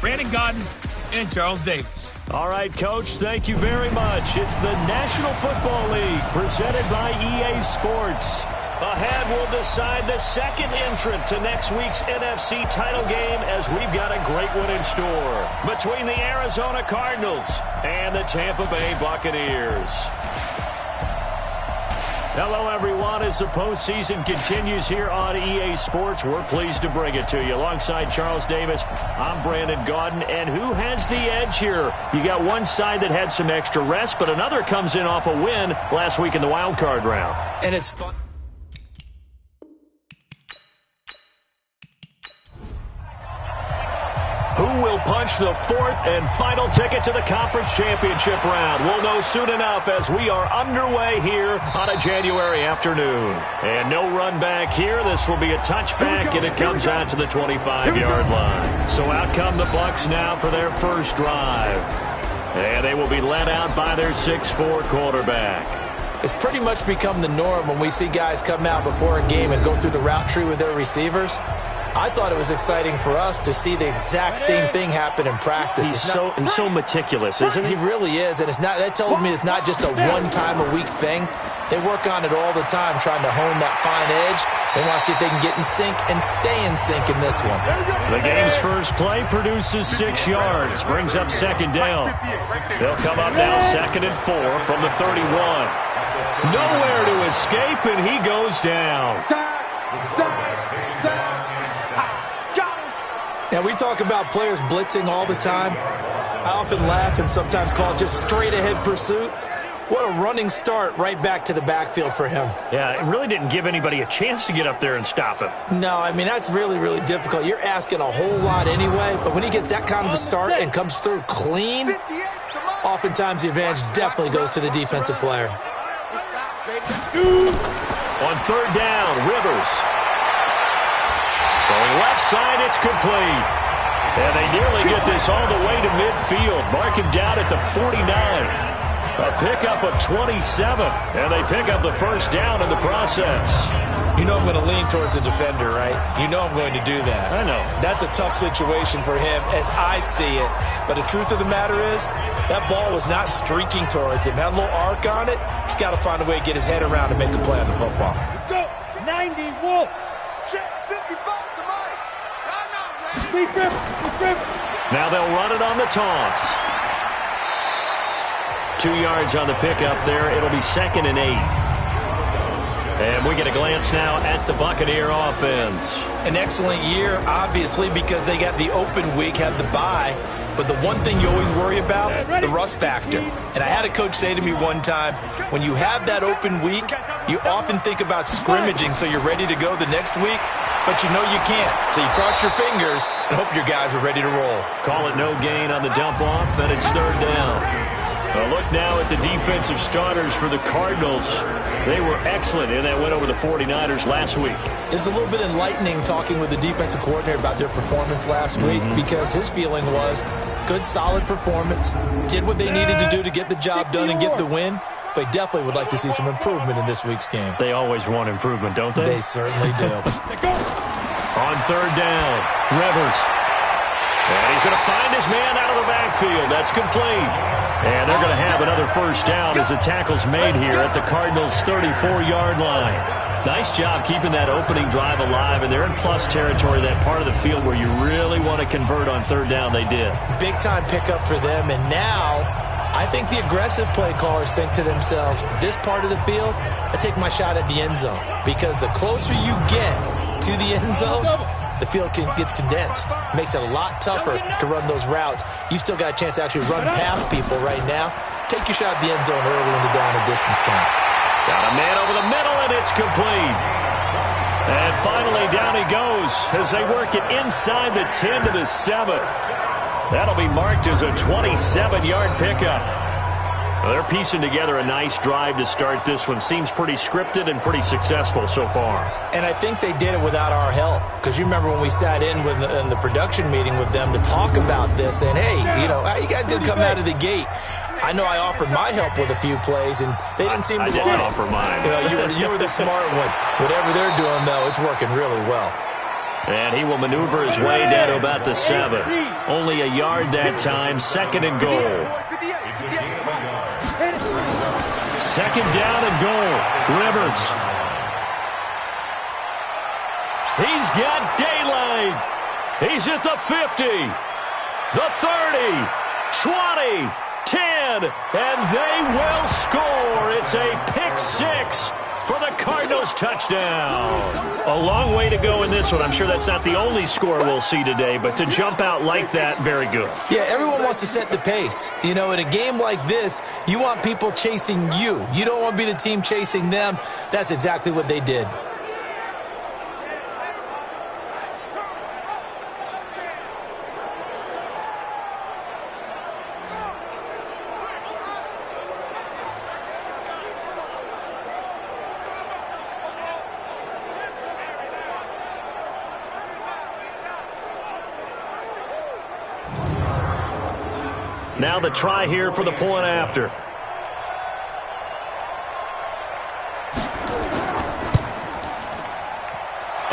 Brandon Gaudin and Charles Davis. All right, Coach, thank you very much. It's the National Football League presented by EA Sports. Ahead, we'll decide the second entrant to next week's NFC title game as we've got a great one in store between the Arizona Cardinals and the Tampa Bay Buccaneers. Hello, everyone. As the postseason continues here on EA Sports, we're pleased to bring it to you. Alongside Charles Davis, I'm Brandon Gaudin. And who has the edge here? You got one side that had some extra rest, but another comes in off a win last week in the wild card round. And it's fun. Who will punch the fourth and final ticket to the conference championship round? We'll know soon enough as we are underway here on a January afternoon. And no run back here. This will be a touchback, and it comes out to the 25-yard line. So out come the Bucs now for their first drive. And they will be led out by their 6'4 quarterback. It's pretty much become the norm when we see guys come out before a game and go through the route tree with their receivers. I thought it was exciting for us to see the exact same thing happen in practice. He's so meticulous, isn't he? He really is, and that tells me it's not just a one-time-a-week thing. They work on it all the time, trying to hone that fine edge. They want to see if they can get in sync and stay in sync in this one. The game's first play produces 6 yards, brings up second down. They'll come up now 2nd and 4 from the 31. Nowhere to escape, and he goes down. Now, we talk about players blitzing all the time. I often laugh and sometimes call it just straight-ahead pursuit. What a running start right back to the backfield for him. Yeah, it really didn't give anybody a chance to get up there and stop him. No, I mean, that's really, really difficult. You're asking a whole lot anyway, but when he gets that kind of a start and comes through clean, oftentimes the advantage definitely goes to the defensive player. On third down, Rivers. Throwing left side, it's complete. And they nearly get this all the way to midfield. Mark him down at the 49. A pickup of 27. And they pick up the first down in the process. You know I'm going to lean towards the defender, right? You know I'm going to do that. I know. That's a tough situation for him as I see it. But the truth of the matter is, that ball was not streaking towards him. Had a little arc on it. He's got to find a way to get his head around and make a play on the football. Let's go. 90, Wolf. Check 55 to Mike. Now they'll run it on the toss. 2 yards on the pickup there. It'll be 2nd and 8. And we get a glance now at the Buccaneer offense. An excellent year, obviously, because they got the open week, had the bye. But the one thing you always worry about, the rust factor. And I had a coach say to me one time, when you have that open week, you often think about scrimmaging so you're ready to go the next week, but you know you can't. So you cross your fingers and hope your guys are ready to roll. Call it no gain on the dump off, and it's third down. A look now at the defensive starters for the Cardinals. They were excellent in that win over the 49ers last week. It was a little bit enlightening talking with the defensive coordinator about their performance last week because his feeling was good, solid performance, did what they needed to do to get the job done and get the win, but definitely would like to see some improvement in this week's game. They always want improvement, don't they? They certainly do. On third down, Rivers. And he's going to find his man out of the backfield. That's complete. And they're going to have another first down as the tackle's made here at the Cardinals' 34-yard line. Nice job keeping that opening drive alive, and they're in plus territory, that part of the field where you really want to convert on third down. They did. Big-time pickup for them, and now I think the aggressive play callers think to themselves, this part of the field, I take my shot at the end zone, because the closer you get to the end zone, the field gets condensed. Makes it a lot tougher to run those routes. You still got a chance to actually run past people right now. Take your shot at the end zone early in the down and distance count. Got a man over the middle, and it's complete. And finally, down he goes as they work it inside the 10 to the 7. That'll be marked as a 27-yard pickup. Well, they're piecing together a nice drive to start this one. Seems pretty scripted and pretty successful so far. And I think they did it without our help. Because you remember when we sat in the production meeting with them to talk about this, and hey, you know, how you guys going to come out of the gate? I know I offered my help with a few plays, and they didn't seem to want it. I didn't offer mine. You know, you were the smart one. Whatever they're doing, though, it's working really well. And he will maneuver his way down to about the 7. Only a yard that time, 2nd and goal. 2nd down and goal. Rivers. He's got daylight. He's at the 50, the 30, 20, 10, and they will score. It's a pick 6 for the Cardinals touchdown. A long way to go in this one. I'm sure that's not the only score we'll see today, but to jump out like that, very good. Yeah, everyone wants to set the pace. You know, in a game like this, you want people chasing you. You don't want to be the team chasing them. That's exactly what they did. Now the try here for the point after.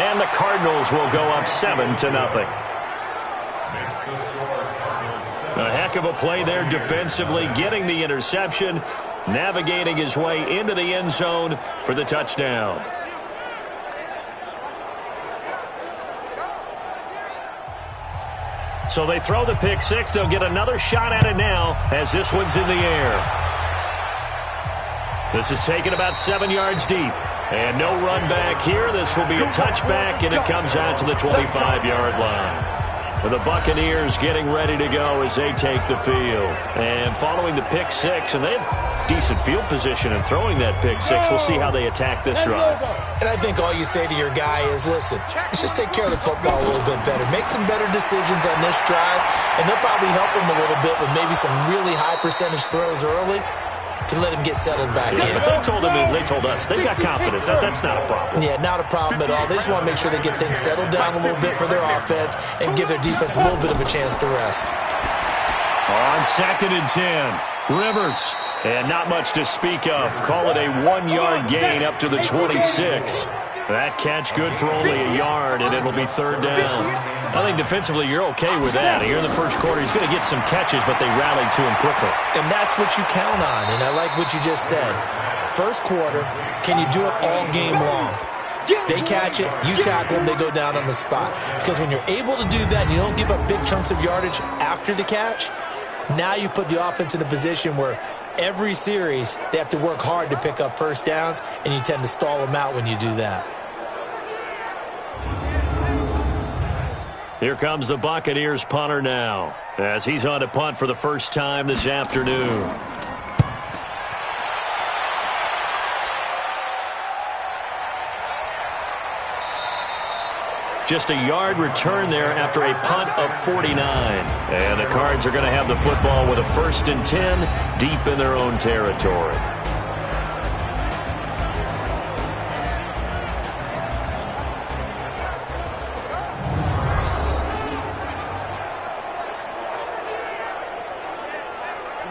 And the Cardinals will go up 7-0. A heck of a play there defensively, getting the interception, navigating his way into the end zone for the touchdown. So they throw the pick 6. They'll get another shot at it now as this one's in the air. This is taken about 7 yards deep. And no run back here. This will be a touchback, and it comes out to the 25-yard line. The Buccaneers getting ready to go as they take the field. And following the pick 6, and they have decent field position in throwing that pick 6. We'll see how they attack this drive. And I think all you say to your guy is, listen, let's just take care of the football a little bit better. Make some better decisions on this drive, and they'll probably help him a little bit with maybe some really high percentage throws early to let him get settled back in. But they told us they've got confidence. That's not a problem. Yeah, not a problem at all. They just want to make sure they get things settled down a little bit for their offense and give their defense a little bit of a chance to rest. On 2nd and 10, Rivers. And not much to speak of. Call it a 1-yard gain up to the 26. That catch good for only a yard, and it'll be 3rd down. I think defensively you're okay with that. Here in the first quarter, he's going to get some catches, but they rallied to him quickly. And that's what you count on, and I like what you just said. First quarter, can you do it all game long? They catch it, you tackle them, they go down on the spot. Because when you're able to do that, and you don't give up big chunks of yardage after the catch, now you put the offense in a position where every series they have to work hard to pick up first downs, and you tend to stall them out when you do that. Here comes the Buccaneers punter now, as he's on to punt for the first time this afternoon. Just a yard return there after a punt of 49. And the Cards are going to have the football with a 1st and 10 deep in their own territory.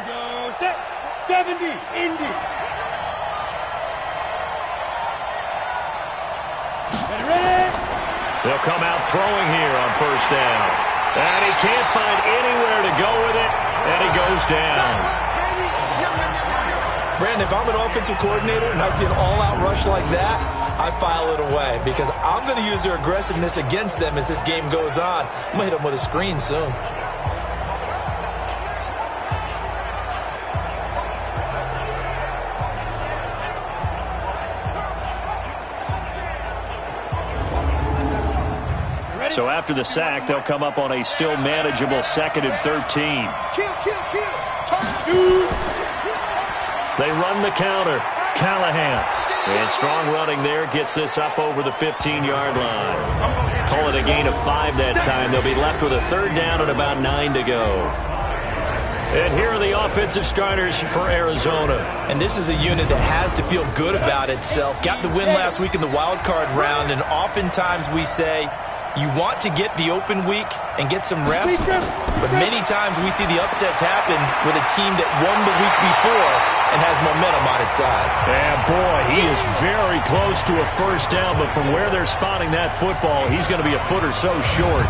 Go set 70 Indy. Ready? They'll come out throwing here on 1st down. And he can't find anywhere to go with it, and he goes down. Brandon, if I'm an offensive coordinator and I see an all-out rush like that, I file it away because I'm going to use their aggressiveness against them as this game goes on. I'm going to hit them with a screen soon. So after the sack, they'll come up on a still manageable 2nd and 13. They run the counter. Callahan. And strong running there gets this up over the 15-yard line. Call it a gain of 5 that time. They'll be left with a 3rd down and about 9 to go. And here are the offensive starters for Arizona. And this is a unit that has to feel good about itself. Got the win last week in the wild card round, and oftentimes we say, You want to get the open week and get some rest, but many times we see the upsets happen with a team that won the week before and has momentum on its side. And boy, he is very close to a first down, but from where they're spotting that football, he's going to be a foot or so short.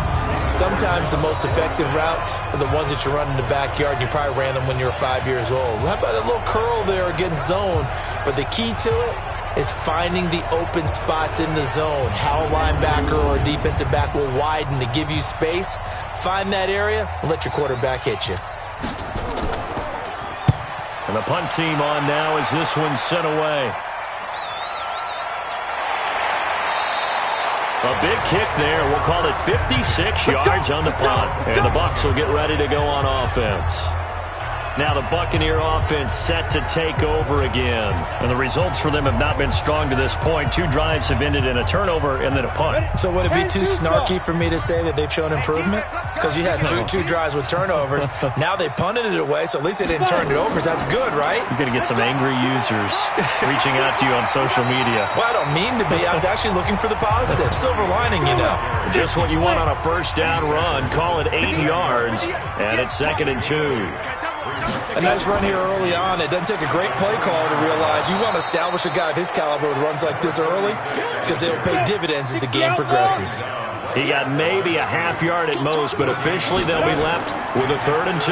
Sometimes the most effective routes are the ones that you run in the backyard, and you probably ran them when you were 5 years old. How about a little curl there against zone? But the key to it is finding the open spots in the zone. How a linebacker or a defensive back will widen to give you space. Find that area and let your quarterback hit you. And the punt team on now as this one's sent away. A big kick there. We'll call it 56 yards on the punt. And the Bucs will get ready to go on offense. Now the Buccaneer offense set to take over again. And the results for them have not been strong to this point. 2 drives have ended in a turnover and then a punt. So would it be too snarky for me to say that they've shown improvement? Because you had two drives with turnovers. Now they punted it away, so at least they didn't turn it over. So that's good, right? You're going to get some angry users reaching out to you on social media. Well, I don't mean to be. I was actually looking for the positive. Silver lining, you know. Just what you want on a first down run. Call it 8 yards, and it's 2nd and 2. A nice run here early on. It doesn't take a great play caller to realize you want to establish a guy of his caliber with runs like this early because they'll pay dividends as the game progresses. He got maybe a half yard at most, but officially they'll be left with a 3rd and 2.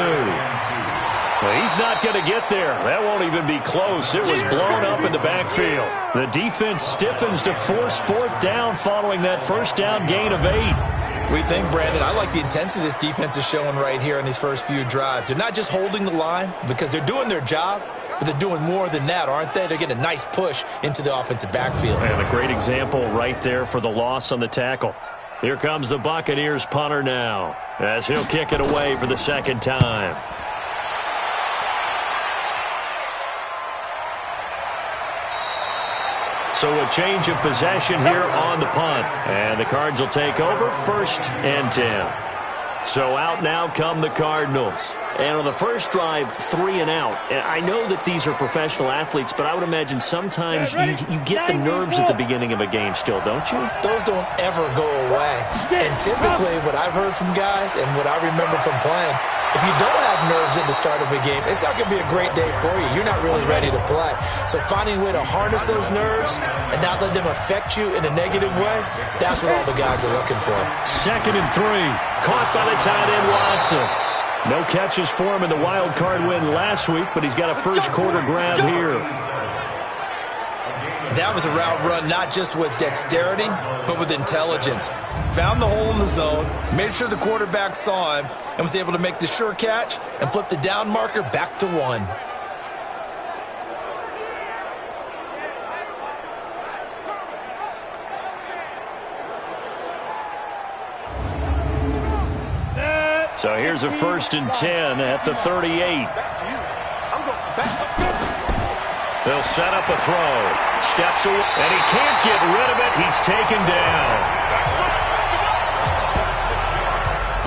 Well, he's not going to get there. That won't even be close. It was blown up in the backfield. The defense stiffens to force 4th down following that first down gain of 8. We think, Brandon, I like the intensity this defense is showing right here in these first few drives. They're not just holding the line because they're doing their job, but they're doing more than that, aren't they? They're getting a nice push into the offensive backfield. And a great example right there for the loss on the tackle. Here comes the Buccaneers punter now as he'll kick it away for the 2nd time. So a change of possession here on the punt. And the Cards will take over 1st and 10. So out now come the Cardinals. And on the first drive, 3 and out. And I know that these are professional athletes, but I would imagine sometimes you get the nerves at the beginning of a game still, don't you? Those don't ever go away. And typically what I've heard from guys and what I remember from playing, if you don't have nerves at the start of a game, it's not going to be a great day for you. You're not really ready to play. So finding a way to harness those nerves and not let them affect you in a negative way, that's what all the guys are looking for. 2nd and 3. Caught by the tight end Watson. No catches for him in the wild card win last week, but he's got a first quarter grab here. That was a route run not just with dexterity, but with intelligence. Found the hole in the zone, made sure the quarterback saw him, and was able to make the sure catch and flip the down marker back to 1. So here's a 1st and 10 at the 38. They'll set up a throw. Steps away, and he can't get rid of it. He's taken down.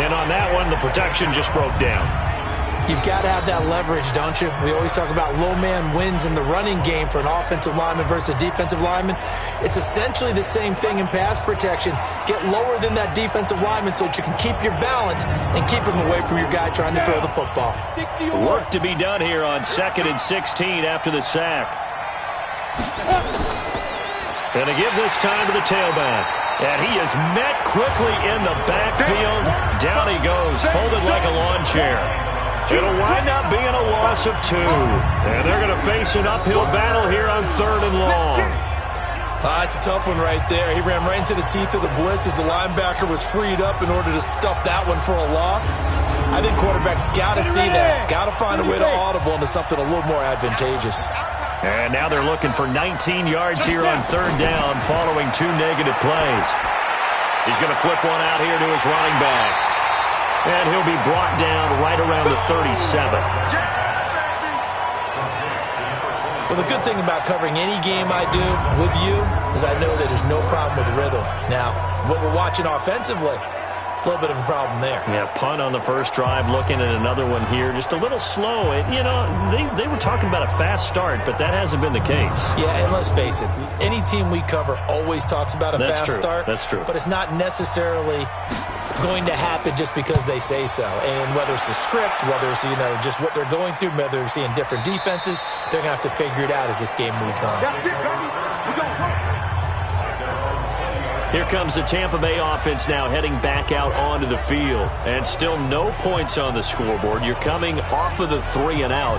And on that one, the protection just broke down. You've got to have that leverage, don't you? We always talk about low man wins in the running game for an offensive lineman versus a defensive lineman. It's essentially the same thing in pass protection. Get lower than that defensive lineman so that you can keep your balance and keep him away from your guy trying to throw the football. Work to be done here on 2nd and 16 after the sack. And to give this time to the tailback. And he is met quickly in the backfield. Down he goes, folded like a lawn chair. It'll wind up being a loss of 2. And they're going to face an uphill battle here on 3rd and long. It's a tough one right there. He ran right into the teeth of the blitz as the linebacker was freed up in order to stuff that one for a loss. I think quarterbacks got to see that. Got to find a way to audible into something a little more advantageous. And now they're looking for 19 yards here on 3rd down following 2 negative plays. He's going to flip one out here to his running back. And he'll be brought down right around the 37. Well, the good thing about covering any game I do with you is I know that there's no problem with rhythm. Now, what we're watching offensively, a little bit of a problem there. Yeah, punt on the first drive, looking at another one here. Just a little slow. They were talking about a fast start, but that hasn't been the case. Yeah, and let's face it, any team we cover always talks about a fast start. That's true. But it's not necessarily going to happen just because they say so. And whether it's the script, whether it's, just what they're going through, whether they're seeing different defenses, they're going to have to figure it out as this game moves on. That's it, baby. We go. Here comes the Tampa Bay offense now heading back out onto the field. And still no points on the scoreboard. You're coming off of the 3 and out.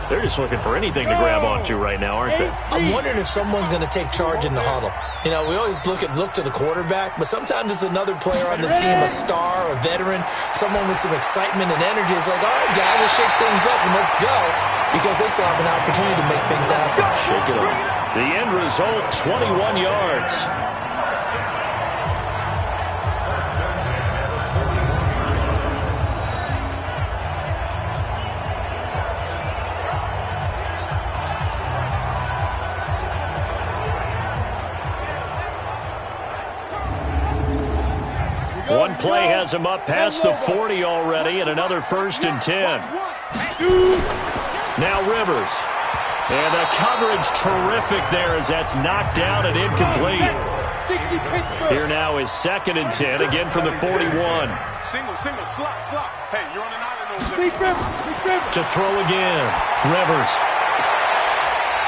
They're just looking for anything to grab onto right now, aren't they? I'm wondering if someone's going to take charge in the huddle. We always look to the quarterback, but sometimes it's another player on the team, a star, a veteran, someone with some excitement and energy. It's like, all right, guys, let's shake things up and let's go, because they still have an opportunity to make things happen. Shake it up. The end result, 21 yards. One play has him up past the 40 already, and another 1st and 10. Now Rivers. And the coverage terrific there as that's knocked down and incomplete. Here now is 2nd and 10, again from the 41. Single, slot. Hey, you're on an island. To throw again. Rivers.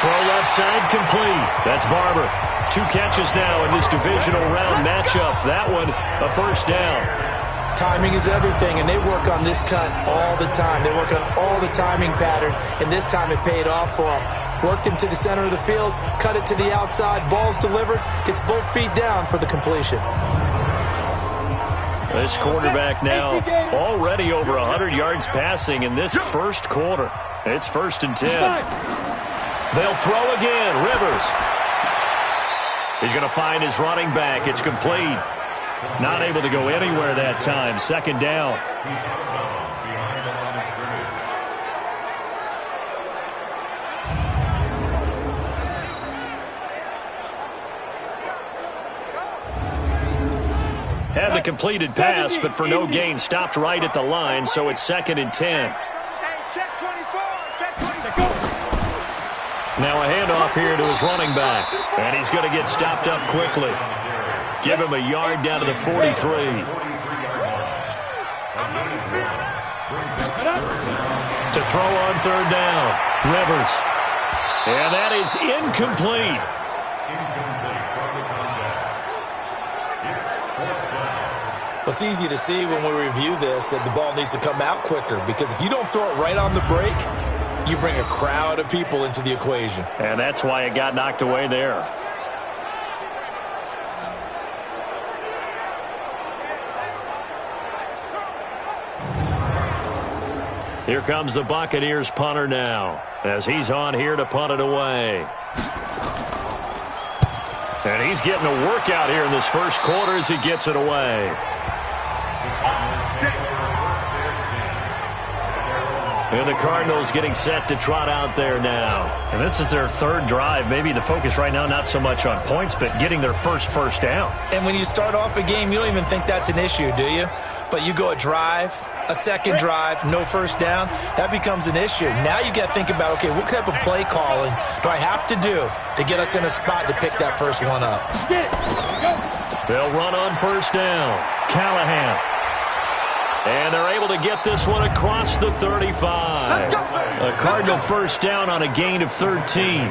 Throw left side complete. That's Barber. 2 catches now in this divisional round matchup. That one, a 1st down. Timing is everything, and they work on this cut all the time. They work on all the timing patterns, and this time it paid off for them. Worked him to the center of the field, cut it to the outside, ball's delivered, gets both feet down for the completion. This quarterback now already over 100 yards passing in this first quarter. It's 1st and 10. They'll throw again. Rivers. He's going to find his running back. It's complete. Not able to go anywhere that time. 2nd down. Had the completed pass, but for no gain, stopped right at the line, so it's 2nd and 10. Now a handoff here to his running back, and he's going to get stopped up quickly. Give him a yard down to the 43. To throw on 3rd down, Rivers. And that is incomplete. Well, it's easy to see when we review this that the ball needs to come out quicker, because if you don't throw it right on the break, you bring a crowd of people into the equation. And that's why it got knocked away there. Here comes the Buccaneers punter now, as he's on here to punt it away. And he's getting a workout here in this first quarter as he gets it away. And the Cardinals getting set to trot out there now. And this is their 3rd drive. Maybe the focus right now not so much on points, but getting their first down. And when you start off a game, you don't even think that's an issue, do you? But you go a drive, a 2nd drive, no 1st down, that becomes an issue. Now you got to think about, okay, what type of play calling do I have to do to get us in a spot to pick that first one up? They'll run on 1st down. Callahan. And they're able to get this one across the 35. A Cardinal 1st down on a gain of 13.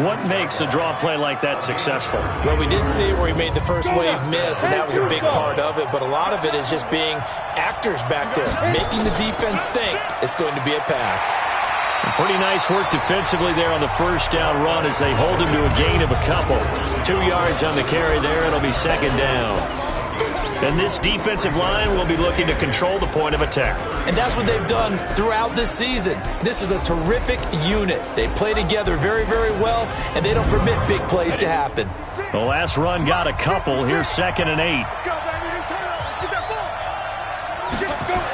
What makes a draw play like that successful? Well, we did see where he made the first wave miss, and that was a big part of it. But a lot of it is just being actors back there, making the defense think it's going to be a pass. Pretty nice work defensively there on the 1st down run as they hold him to a gain of a couple. 2 yards on the carry there. It'll be 2nd down. And this defensive line will be looking to control the point of attack. And that's what they've done throughout this season. This is a terrific unit. They play together very, very well, and they don't permit big plays to happen. The last run got a couple. Here's 2nd and 8.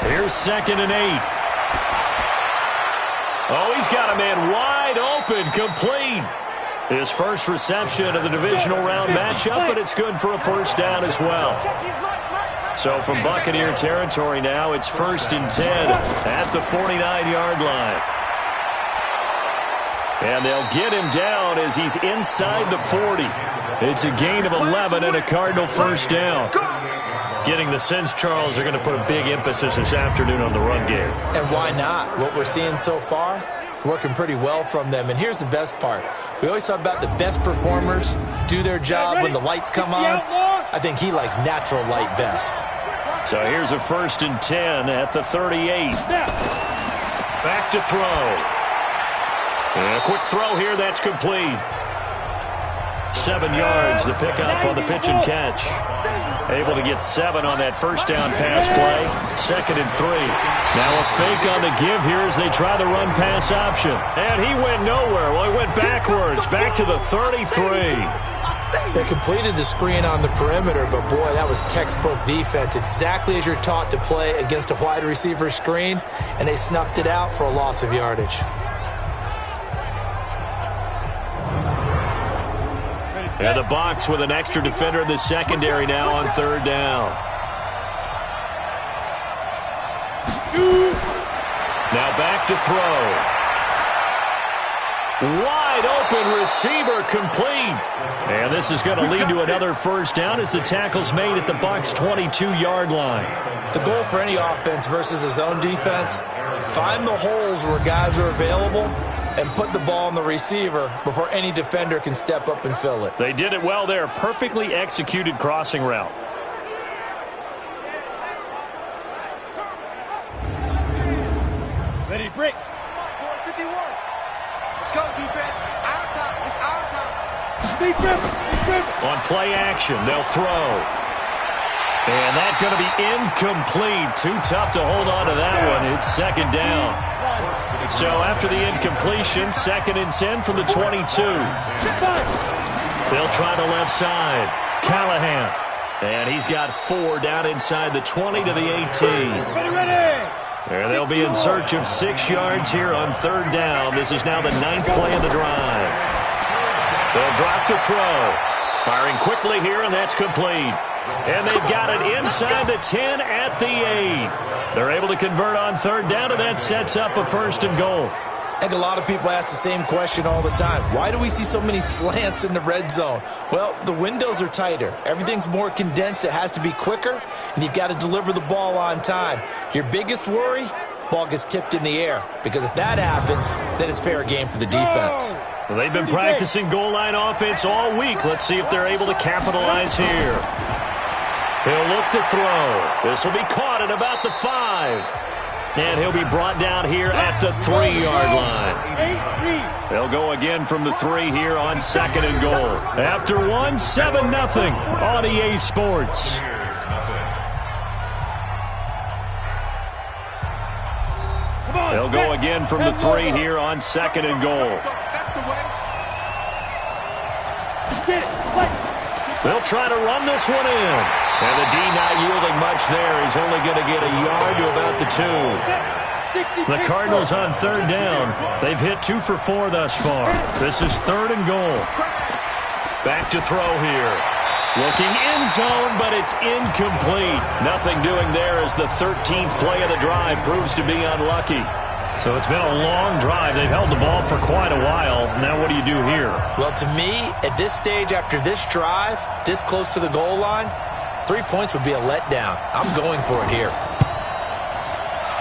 Here's 2nd and 8. Oh, he's got a man wide open, complete. His first reception of the divisional round matchup, but it's good for a 1st down as well. So from Buccaneer territory now, it's 1st and 10 at the 49-yard line. And they'll get him down as he's inside the 40. It's a gain of 11 and a Cardinal first down. Getting the sense, Charles, they're going to put a big emphasis this afternoon on the run game. And why not? What we're seeing so far, it's working pretty well from them. And here's the best part. We always talk about the best performers do their job when the lights come on. I think he likes natural light best. So here's a 1st and 10 at the 38. Back to throw. And a quick throw here, that's complete. 7 yards, the pickup on the pitch and catch. Able to get 7 on that first down pass play. 2nd and 3. Now a fake on the give here as they try the run pass option. And he went nowhere. Well, he went backwards, back to the 33. They completed the screen on the perimeter, but boy, that was textbook defense. Exactly as you're taught to play against a wide receiver screen, and they snuffed it out for a loss of yardage. And the box with an extra defender in the secondary now on 3rd down. Now back to throw. Wide open receiver complete. And this is going to lead to another first down as the tackle's made at the Bucs' 22-yard line. The goal for any offense versus a zone defense, find the holes where guys are available and put the ball on the receiver before any defender can step up and fill it. They did it well there. Perfectly executed crossing route. Ready, break. 51. Let's go, defense. Our time. It's our time. On play action, they'll throw. And that's going to be incomplete. Too tough to hold on to that one. It's 2nd down. So after the incompletion, 2nd and 10 from the 22. They'll try the left side. Callahan. And he's got 4 down inside the 20 to the 18. And they'll be in search of 6 yards here on 3rd down. This is now the 9th play of the drive. They'll drop to throw. Firing quickly here, and that's complete. And they've got it inside the 10 at the 8. They're able to convert on 3rd down, and that sets up a 1st and goal. I think a lot of people ask the same question all the time. Why do we see so many slants in the red zone? Well, the windows are tighter. Everything's more condensed. It has to be quicker, and you've got to deliver the ball on time. Your biggest worry, ball gets tipped in the air, because if that happens, then it's fair game for the defense. Well, they've been practicing goal line offense all week. Let's see if they're able to capitalize here. He'll look to throw. This will be caught at about the 5. And he'll be brought down here at the 3-yard line. They'll go again from the 3 here on 2nd and goal. After 1, 7-0 on EA Sports. They'll go again from the 3 here on 2nd and goal. They'll try to run this one in. And the D not yielding much there. He's only going to get a yard to about the 2. The Cardinals on 3rd down. They've hit 2 for 4 thus far. This is 3rd and goal. Back to throw here. Looking end zone, but it's incomplete. Nothing doing there as the 13th play of the drive proves to be unlucky. So it's been a long drive. They've held the ball for quite a while. Now what do you do here? Well, to me, at this stage, after this drive, this close to the goal line, 3 points would be a letdown. I'm going for it here.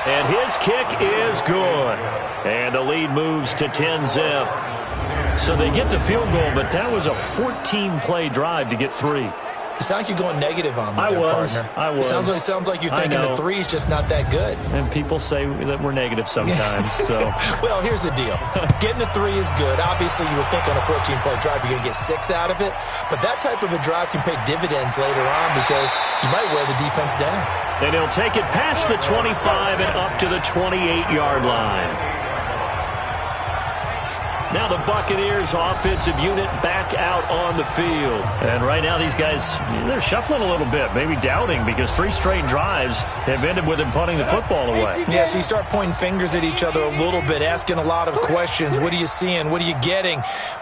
And his kick is good. And the lead moves to 10-zip. So they get the field goal, but that was a 14-play drive to get 3. You sound like you're going negative on me, I was. It sounds like you're thinking the 3 is just not that good. And people say that we're negative sometimes. So, well, here's the deal. Getting the 3 is good. Obviously, you would think on a 14-play drive you're going to get 6 out of it. But that type of a drive can pay dividends later on because you might wear the defense down. And he'll take it past the 25 and up to the 28-yard line. Now the Buccaneers offensive unit back out on the field. And right now these guys, they're shuffling a little bit, maybe doubting, because 3 straight drives have ended with them punting the football away. Yeah, so you start pointing fingers at each other a little bit, asking a lot of questions. What are you seeing? What are you getting?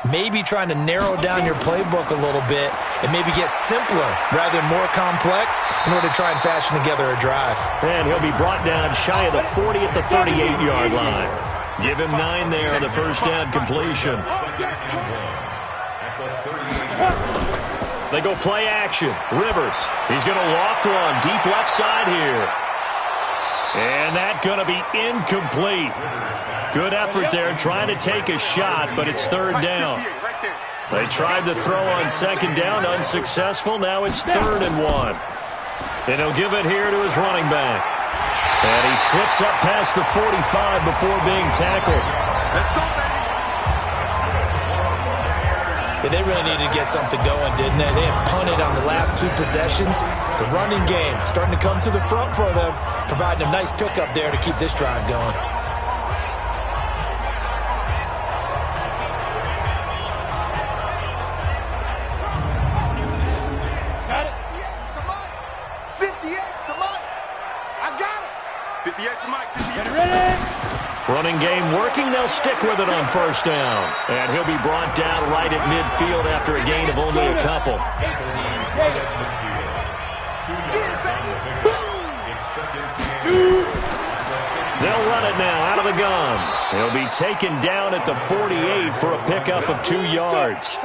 Maybe trying to narrow down your playbook a little bit and maybe get simpler rather than more complex in order to try and fashion together a drive. And he'll be brought down shy of the 40 at the 38-yard line. Give him 9 there on the first down completion. They go play action. Rivers, he's going to loft one deep left side here. And that's going to be incomplete. Good effort there trying to take a shot, but it's 3rd down. They tried to throw on 2nd down, unsuccessful. Now it's 3rd and 1. And he'll give it here to his running back. And he slips up past the 45 before being tackled. Yeah, they really needed to get something going, didn't they? They had punted on the last 2 possessions. The running game starting to come to the front for them, providing a nice pickup there to keep this drive going. Running game working. They'll stick with it on first down. And he'll be brought down right at midfield after a gain of only a couple. They'll run it now out of the gun. He'll be taken down at the 48 for a pickup of 2 yards.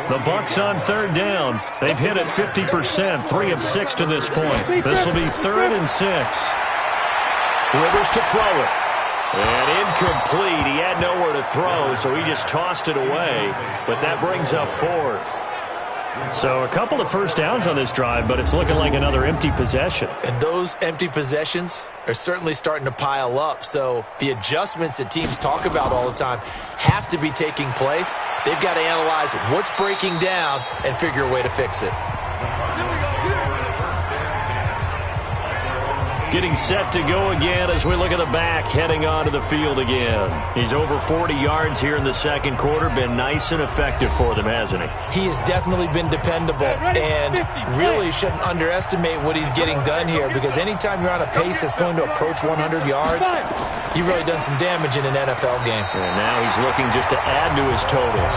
The Bucs on 3rd down. They've hit it 50%, 3 of 6 to this point. This will be 3rd and 6. Rivers to throw it. And incomplete. He had nowhere to throw, so he just tossed it away. But that brings up 4th. So a couple of first downs on this drive, but it's looking like another empty possession. And those empty possessions are certainly starting to pile up. So the adjustments that teams talk about all the time have to be taking place. They've got to analyze what's breaking down and figure a way to fix it. Getting set to go again as we look at the back, heading onto the field again. He's over 40 yards here in the 2nd quarter. Been nice and effective for them, hasn't he? He has definitely been dependable, and really shouldn't underestimate what he's getting done here, because anytime you're on a pace that's going to approach 100 yards, you've really done some damage in an NFL game. And now he's looking just to add to his totals.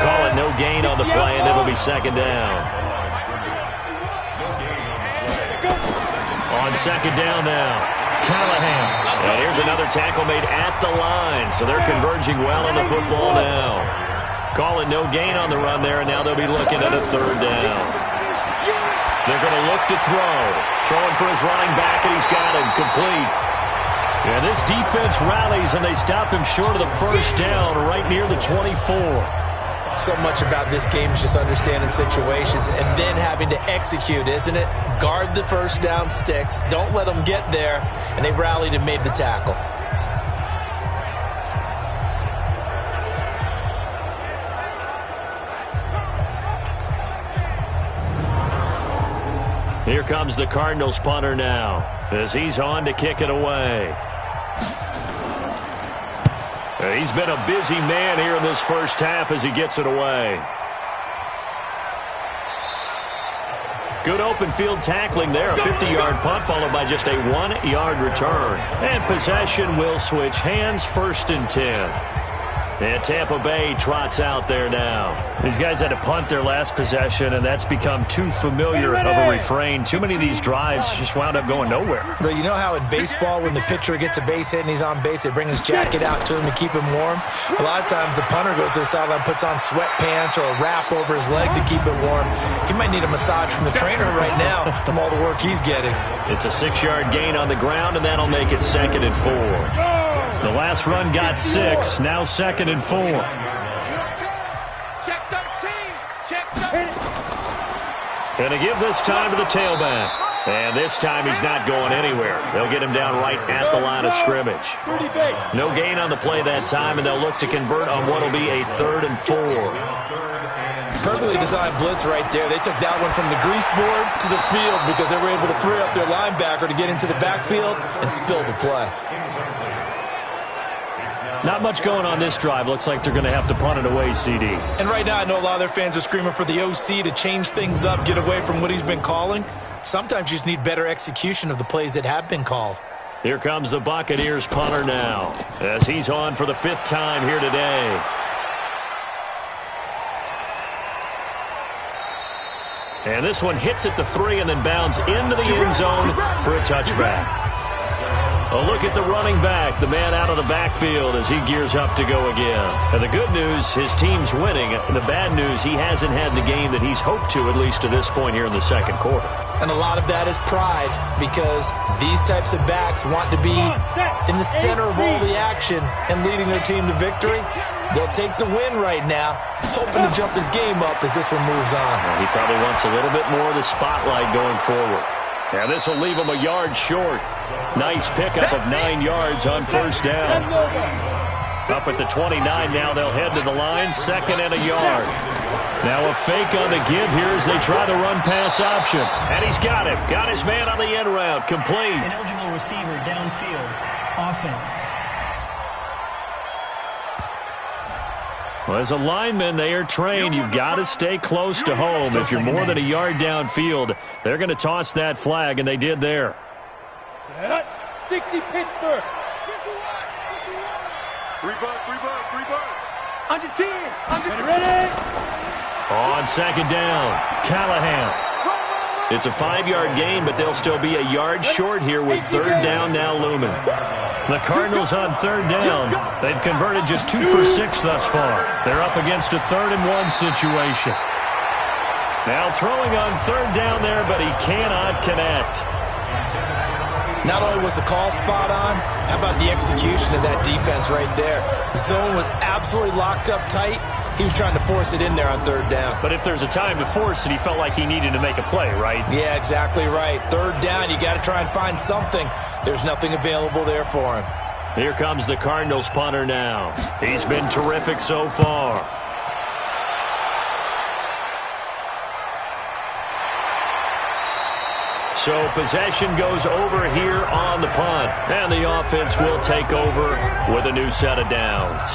Call it no gain on the play, and it'll be 2nd down. On 2nd down now, Callahan. And here's another tackle made at the line, so they're converging well on the football now. Call it no gain on the run there, and now they'll be looking at a 3rd down. They're going to look to throw. Throwing for his running back, and he's got him complete. And this defense rallies, and they stop him short of the first down right near the 24. So much about this game is just understanding situations and then having to execute, isn't it? Guard the first down sticks. Don't let them get there. And they rallied and made the tackle. Here comes the Cardinals punter now as he's on to kick it away. He's been a busy man here in this first half as he gets it away. Good open field tackling there. A 50-yard punt followed by just a 1-yard return. And possession will switch hands, 1st and 10. And Tampa Bay trots out there now. These guys had to punt their last possession, and that's become too familiar of a refrain. Too many of these drives just wound up going nowhere. But you know how in baseball, when the pitcher gets a base hit and he's on base, they bring his jacket out to him to keep him warm? A lot of times the punter goes to the sideline, puts on sweatpants or a wrap over his leg to keep it warm. He might need a massage from the trainer right now from all the work he's getting. It's a 6-yard gain on the ground, and that'll make it 2nd and 4. The last run got 6, now 2nd and 4. Check 13. Check 13. And to give this time to the tailback. And this time he's not going anywhere. They'll get him down right at the line of scrimmage. No gain on the play that time, and they'll look to convert on what will be a 3rd and 4. Perfectly designed blitz right there. They took that one from the grease board to the field because they were able to free up their linebacker to get into the backfield and spill the play. Not much going on this drive. Looks like they're going to have to punt it away, CD. And right now I know a lot of their fans are screaming for the OC to change things up, get away from what he's been calling. Sometimes you just need better execution of the plays that have been called. Here comes the Buccaneers punter now, as he's on for the 5th time here today. And this one hits at the 3 and then bounds into the end zone for a touchback. A look at the running back, the man out of the backfield as he gears up to go again. And the good news, his team's winning. The bad news, he hasn't had the game that he's hoped to, at least to this point here in the second quarter. And a lot of that is pride, because these types of backs want to be in the center of all the action and leading their team to victory. They'll take the win right now, hoping to jump his game up as this one moves on. Well, he probably wants a little bit more of the spotlight going forward. And this will leave him a yard short. Nice pickup of 9 yards on first down. Up at the 29 now, they'll head to the line, 2nd and a yard. Now a fake on the give here as they try the run-pass option. And he's got him. Got his man on the end route. Complete. An eligible receiver downfield. Offense. Well, as a lineman, they are trained. You've got to stay close to home. If you're more than a yard downfield, they're going to toss that flag, and they did there. 60 Pittsburgh. 3 bucks. Under 10. Ready? On 2nd down, Callahan. It's a 5-yard gain, but they'll still be a yard short here with 3rd down now looming. The Cardinals on 3rd down. They've converted just 2 for 6 thus far. They're up against a 3rd and 1 situation. Now throwing on 3rd down there, but he cannot connect. Not only was the call spot on, how about the execution of that defense right there? Zone was absolutely locked up tight. He was trying to force it in there on 3rd down. But if there's a time to force it, he felt like he needed to make a play, right? Yeah, exactly right. 3rd down, you got to try and find something. There's nothing available there for him. Here comes the Cardinals punter now. He's been terrific so far. So possession goes over here on the punt. And the offense will take over with a new set of downs.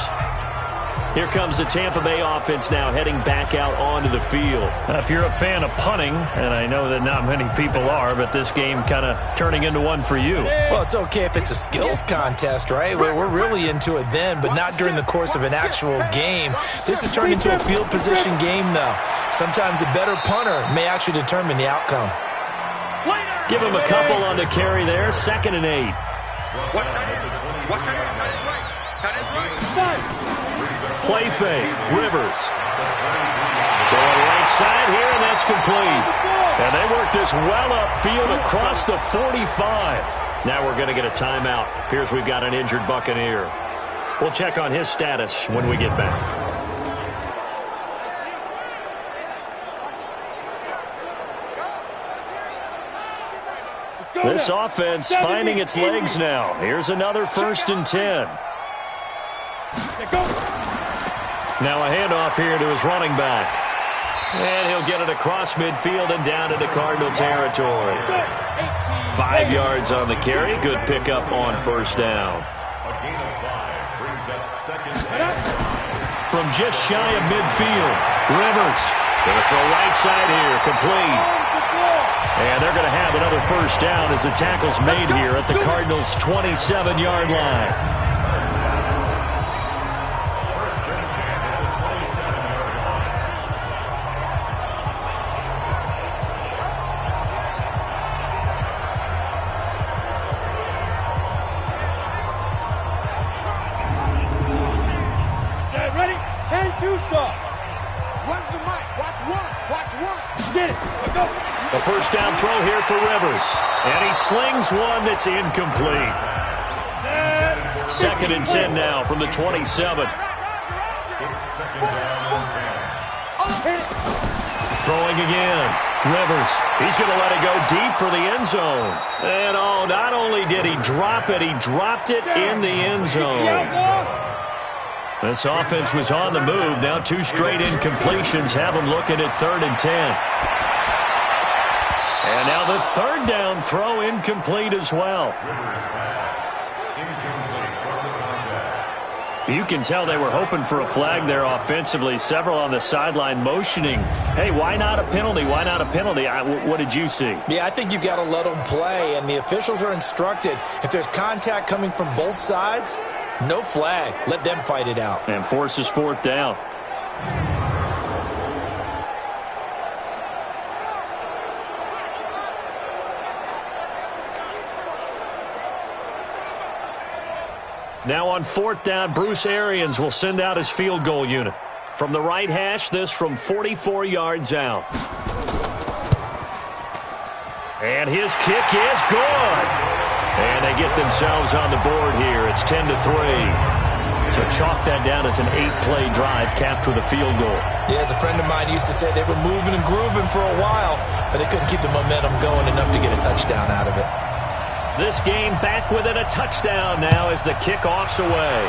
Here comes the Tampa Bay offense now heading back out onto the field. If you're a fan of punting, and I know that not many people are, but this game kind of turning into one for you. Well, it's okay if it's a skills contest, right? We're really into it then, but not during the course of an actual game. This has turned into a field position game, though. Sometimes a better punter may actually determine the outcome. Give him a couple on the carry there. 2nd and 8. Watch tight end. Watch tight end. Tight end right. Tight end right. Play fake. Rivers. Going right side here, and that's complete. And they work this well upfield across the 45. Now we're going to get a timeout. Appears we've got an injured Buccaneer. We'll check on his status when we get back. This offense finding its legs now. Here's another 1st and 10. Now a handoff here to his running back. And he'll get it across midfield and down into Cardinal territory. 5 yards on the carry. Good pickup on 1st down. From just shy of midfield, Rivers going to throw right side here, complete. And they're going to have another 1st down as the tackle's made here at the Cardinals' 27-yard line. Ready? 10-2 stop. Run the mic. Watch one. Get it. Go. The 1st down throw here for Rivers. And he slings one that's incomplete. 2nd and 10 now from the 27. Throwing again. Rivers. He's going to let it go deep for the end zone. And oh, not only did he drop it, he dropped it in the end zone. This offense was on the move. Now 2 straight incompletions have them looking at 3rd and 10. And now the 3rd down throw incomplete as well. You can tell they were hoping for a flag there offensively. Several on the sideline motioning, hey, why not a penalty? Why not a penalty? What did you see? Yeah, I think you've got to let them play, and the officials are instructed, if there's contact coming from both sides, no flag. Let them fight it out. And forces fourth down. Now on fourth down, Bruce Arians will send out his field goal unit. From the right hash, this from 44 yards out. And his kick is good. And they get themselves on the board here. It's 10-3. So chalk that down as an 8-play drive capped with a field goal. Yeah, as a friend of mine used to say, they were moving and grooving for a while, but they couldn't keep the momentum going enough to get a touchdown out of it. This game back within a touchdown now as the kickoff's away.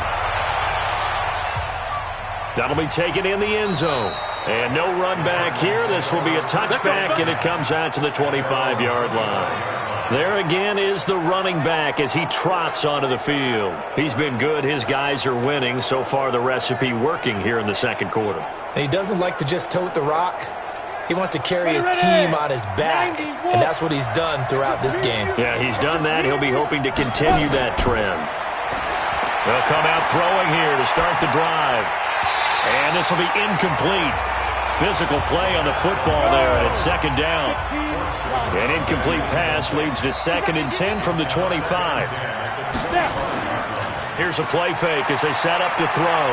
That'll be taken in the end zone. And no run back here. This will be a touchback, and it comes out to the 25-yard line. There again is the running back as he trots onto the field. He's been good. His guys are winning. So far, the recipe working here in the second quarter. And he doesn't like to just tote the rock. He wants to carry his team on his back, and that's what he's done throughout this game. Yeah, he's done that. He'll be hoping to continue that trend. They'll come out throwing here to start the drive. And this will be incomplete. Physical play on the football there, and it's second down. An incomplete pass leads to 2nd and 10 from the 25. Here's a play fake as they set up to throw.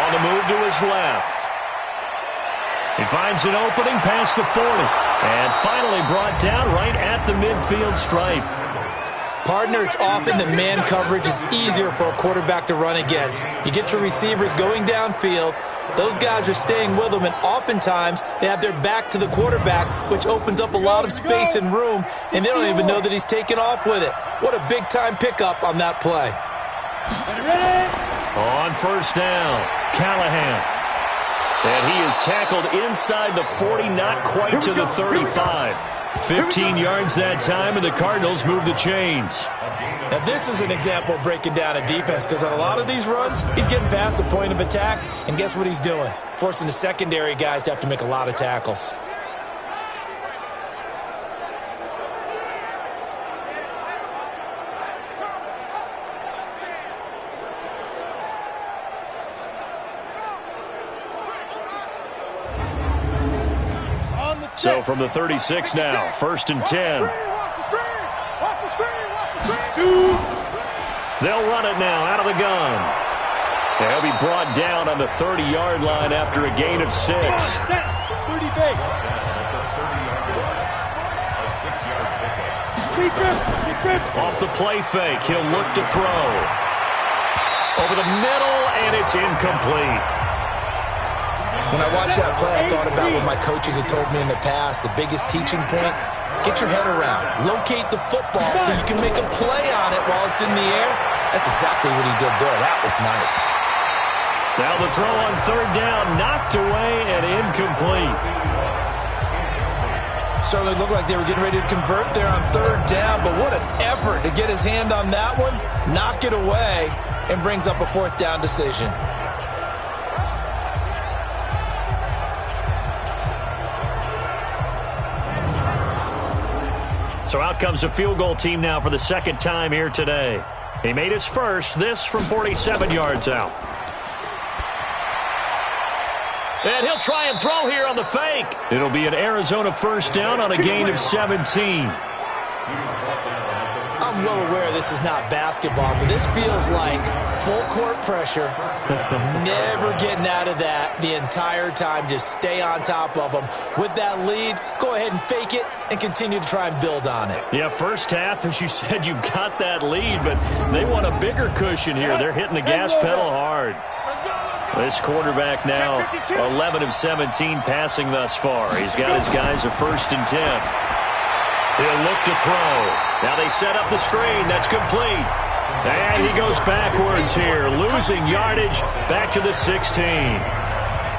On the move to his left. He finds an opening past the 40. And finally brought down right at the midfield stripe. Partner, it's often that man coverage is easier for a quarterback to run against. You get your receivers going downfield. Those guys are staying with them, and oftentimes they have their back to the quarterback, which opens up a lot of space and room, and they don't even know that he's taken off with it. What a big-time pickup on that play. On first down, Callahan. And he is tackled inside the 40, not quite to the 35. 15 yards that time, and the Cardinals move the chains. Now, this is an example of breaking down a defense, because on a lot of these runs, he's getting past the point of attack, and guess what he's doing? Forcing the secondary guys to have to make a lot of tackles. So from the 36 now, 1st and 10. They'll run it now out of the gun. And he'll be brought down on the 30-yard line after a gain of 6. 30 base. Off the play fake, he'll look to throw. Over the middle, and it's incomplete. When I watched that play, I thought about what my coaches had told me in the past. The biggest teaching point, get your head around. Locate the football so you can make a play on it while it's in the air. That's exactly what he did there. That was nice. Now the throw on 3rd down, knocked away and incomplete. Certainly looked like they were getting ready to convert there on 3rd down, but what an effort to get his hand on that one, knock it away, and brings up a 4th down decision. So out comes a field goal team now for the 2nd time here today. He made his first, this from 47 yards out. And he'll try and throw here on the fake. It'll be an Arizona 1st down on a gain of 17. I'm well aware this is not basketball, but this feels like full court pressure. Never getting out of that the entire time. Just stay on top of them. With that lead, go ahead and fake it and continue to try and build on it. Yeah, first half, as you said, you've got that lead, but they want a bigger cushion here. They're hitting the gas pedal hard. This quarterback now 11 of 17 passing thus far. He's got his guys a 1st and 10. He'll look to throw. Now they set up the screen. That's complete. And he goes backwards here, losing yardage back to the 16.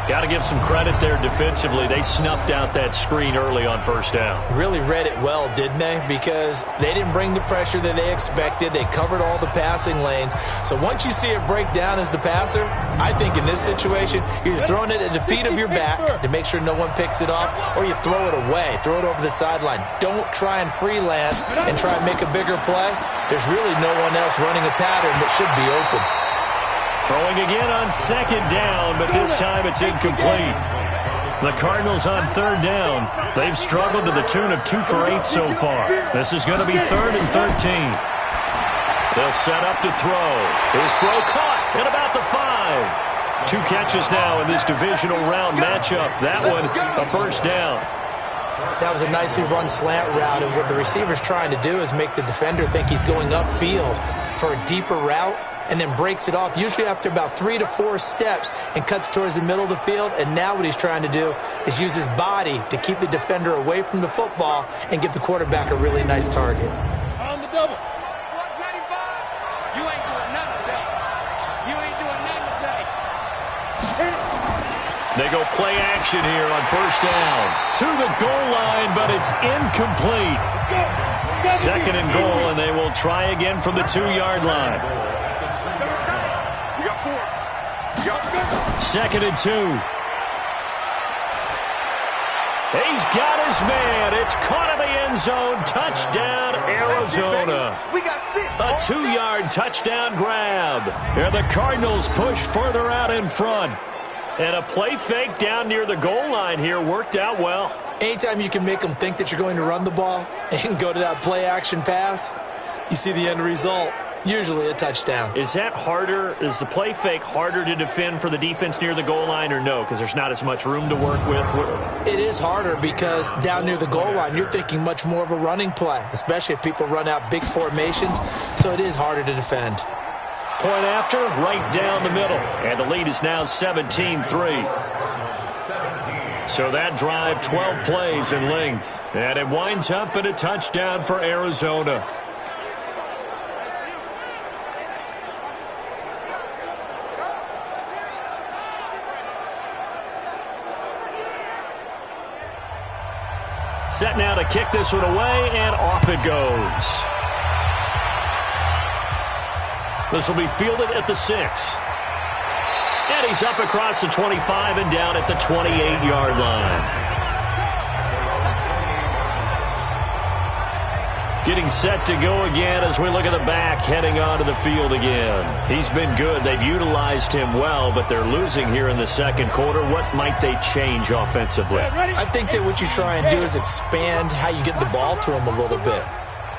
Got to give some credit there defensively. They snuffed out that screen early on first down. Really read it well, didn't they? Because they didn't bring the pressure that they expected. They covered all the passing lanes. So once you see it break down as the passer, I think in this situation, you're either throwing it at the feet of your back to make sure no one picks it off, or you throw it away, throw it over the sideline. Don't try and freelance and try and make a bigger play. There's really no one else running a pattern that should be open. Throwing again on second down, but this time it's incomplete. The Cardinals on third down. They've struggled to the tune of 2 for 8 so far. This is going to be 3rd and 13. They'll set up to throw. His throw caught at about the 5. 2 catches now in this divisional round matchup. That one, a first down. That was a nicely run slant route, and what the receiver's trying to do is make the defender think he's going upfield for a deeper route, and then breaks it off, usually after about 3 to 4 steps, and cuts towards the middle of the field. And now what he's trying to do is use his body to keep the defender away from the football and give the quarterback a really nice target. On the double. You ain't doing nothing today. You ain't doing nothing today. They go play action here on first down. To the goal line, but it's incomplete. 2nd and goal, and they will try again from the 2-yard line. 2nd and 2. He's got his man. It's caught in the end zone. Touchdown, Arizona. We got 6. A 2-yard touchdown grab. And the Cardinals push further out in front. And a play fake down near the goal line here worked out well. Anytime you can make them think that you're going to run the ball and go to that play action pass, you see the end result. Usually a touchdown. Is that harder? Is the play fake harder to defend for the defense near the goal line or no? Because there's not as much room to work with? It is harder because down near the goal line, you're thinking much more of a running play, especially if people run out big formations. So it is harder to defend. Point after, right down the middle. And the lead is now 17-3. So that drive, 12 plays in length. And it winds up in a touchdown for Arizona. Set now to kick this one away, and off it goes. This will be fielded at the 6. And he's up across the 25 and down at the 28-yard line. Getting set to go again as we look at the back heading onto the field again. He's been good. They've utilized him well, but they're losing here in the second quarter. What might they change offensively? I think that what you try and do is expand how you get the ball to him a little bit.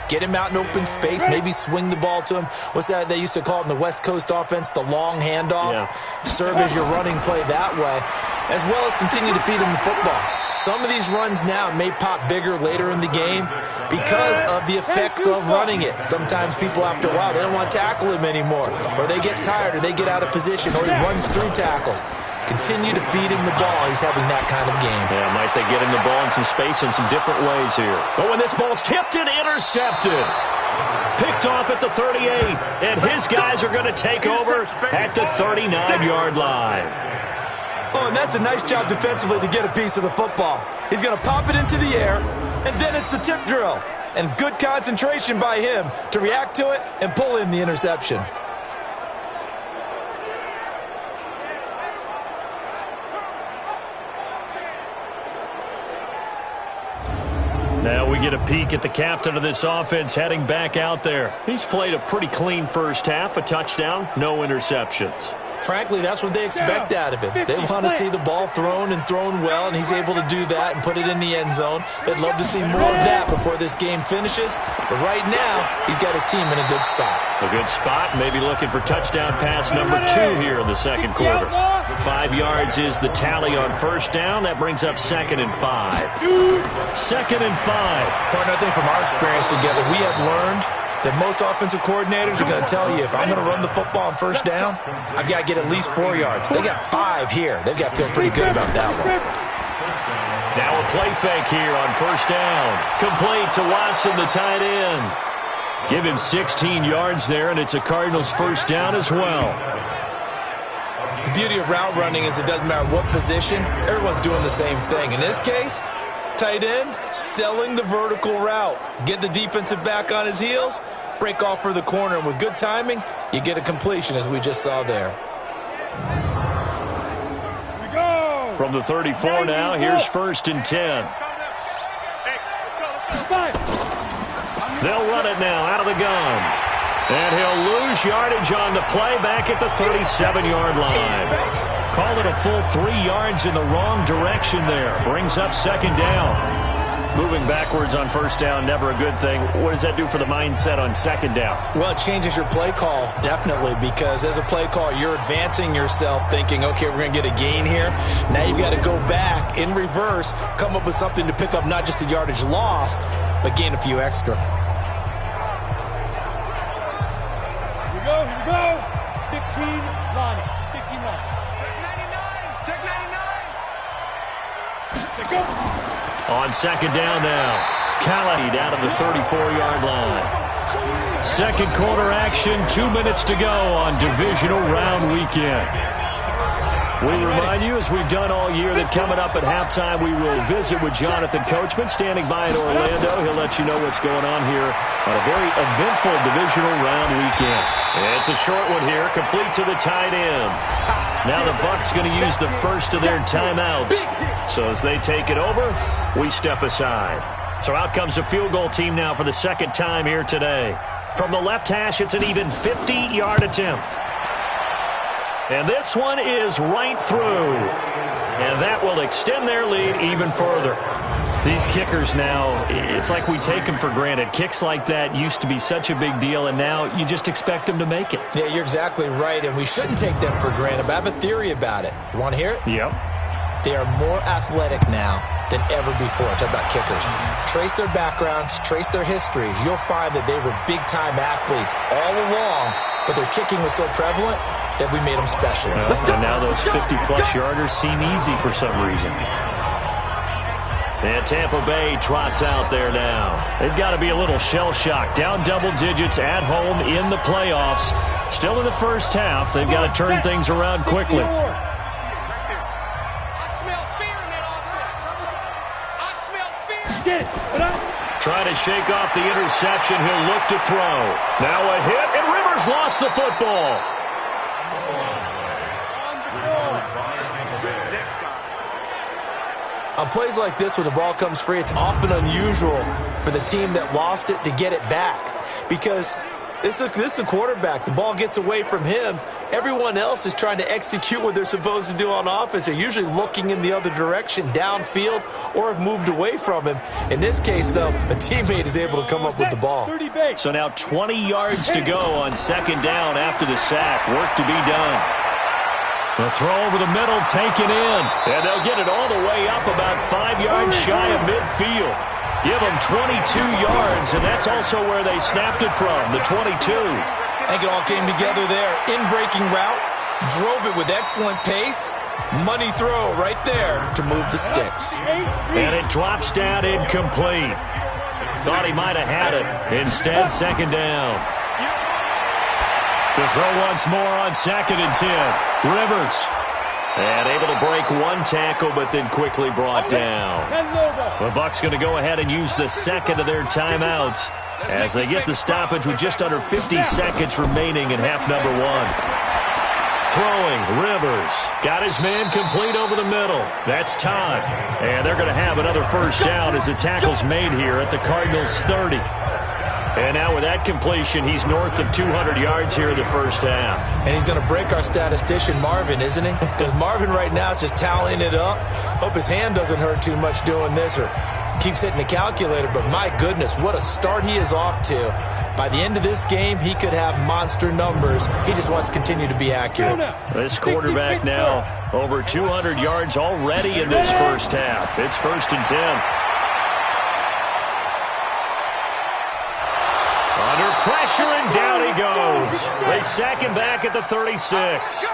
Get him out in open space, maybe swing the ball to him. What's that they used to call it in the West Coast offense, the long handoff? Yeah. Serve as your running play that way, as well as continue to feed him the football. Some of these runs now may pop bigger later in the game because of the effects of running it. Sometimes people, after a while, they don't want to tackle him anymore, or they get tired, or they get out of position, or he runs through tackles. Continue to feed him the ball. He's having that kind of game. Yeah, might they get him the ball in some space in some different ways here. But when this ball's tipped and intercepted. Picked off at the 38. And his guys are going to take over at the 39-yard line. Oh, and that's a nice job defensively to get a piece of the football. He's going to pop it into the air, and then it's the tip drill. And good concentration by him to react to it and pull in the interception. Now we get a peek at the captain of this offense heading back out there. He's played a pretty clean first half, a touchdown, no interceptions. Frankly, that's what they expect out of him. They want to see the ball thrown and thrown well, and he's able to do that and put it in the end zone. They'd love to see more of that before this game finishes. But right now, he's got his team in a good spot. A good spot, maybe looking for touchdown pass number 2 here in the second quarter. 5 yards is the tally on first down. That brings up 2nd and 5. 2nd and 5. Partner, I think from our experience together, we have learned that most offensive coordinators are going to tell you, if I'm going to run the football on first down, I've got to get at least 4 yards. They got 5 here. They've got to feel pretty good about that one. Now a play fake here on first down. Complete to Watson, the tight end. Give him 16 yards there, and it's a Cardinals first down as well. The beauty of route running is it doesn't matter what position, everyone's doing the same thing. In this case, tight end, selling the vertical route. Get the defensive back on his heels, break off for the corner, and with good timing, you get a completion as we just saw there. From the 34 now, here's 1st and 10. They'll run it now out of the gun. And he'll lose yardage on the play back at the 37-yard line. Called it a full 3 yards in the wrong direction there. Brings up 2nd down. Moving backwards on 1st down, never a good thing. What does that do for the mindset on 2nd down? Well, it changes your play call, definitely, because as a play call, you're advancing yourself thinking, okay, we're going to get a gain here. Now you've got to go back in reverse, come up with something to pick up not just the yardage lost, but gain a few extra. Here we go. 15 line. 15 line. Check 99. Check go. On 2nd down now, Callahan down to the 34-yard line. 2nd quarter action, 2 minutes to go on divisional round weekend. We remind you, as we've done all year, that coming up at halftime, we will visit with Jonathan Coachman, standing by in Orlando. He'll let you know what's going on here on a very eventful divisional round weekend. It's a short one here, complete to the tight end. Now the Bucs going to use the first of their timeouts. So as they take it over, we step aside. So out comes the field goal team now for the 2nd time here today. From the left hash, it's an even 50-yard attempt. And this one is right through. And that will extend their lead even further. These kickers now, it's like we take them for granted. Kicks like that used to be such a big deal, and now you just expect them to make it. Yeah, you're exactly right, and we shouldn't take them for granted, but I have a theory about it. You want to hear it? Yep. They are more athletic now than ever before. Talk about kickers. Trace their backgrounds, trace their histories. You'll find that they were big-time athletes all along, but their kicking was so prevalent that we made them specialists. And now those 50-plus yarders seem easy for some reason. And Tampa Bay trots out there now. They've got to be a little shell-shocked. Down double digits at home in the playoffs. Still in the first half. They've got to turn things around quickly. Trying to shake off the interception. He'll look to throw. Now a hit, and Rivers lost the football. On plays like this, when the ball comes free, it's often unusual for the team that lost it to get it back. Because this is the quarterback. The ball gets away from him. Everyone else is trying to execute what they're supposed to do on offense. They're usually looking in the other direction, downfield, or have moved away from him. In this case, though, a teammate is able to come up with the ball. So now 20 yards to go on 2nd down after the sack. Work to be done. The throw over the middle, taken in. And they'll get it all the way up about 5 yards shy of midfield. Give them 22 yards, and that's also where they snapped it from, the 22. I think it all came together there. In-breaking route, drove it with excellent pace. Money throw right there to move the sticks. And it drops down incomplete. Thought he might have had it. Instead, 2nd down. To throw once more on 2nd and 10. Rivers. And able to break one tackle, but then quickly brought down. The Bucs going to go ahead and use the 2nd of their timeouts as they get the stoppage with just under 50 seconds remaining in half number 1. Throwing, Rivers. Got his man complete over the middle. That's time. And they're going to have another first down as the tackle's made here at the Cardinals' 30. And now with that completion, he's north of 200 yards here in the first half. And he's going to break our statistician, Marvin, isn't he? Because Marvin right now is just tallying it up. Hope his hand doesn't hurt too much doing this or keeps hitting the calculator. But my goodness, what a start he is off to. By the end of this game, he could have monster numbers. He just wants to continue to be accurate. This quarterback now over 200 yards already in this first half. It's 1st and 10. Under pressure, and down he goes. They sack him back at the 36.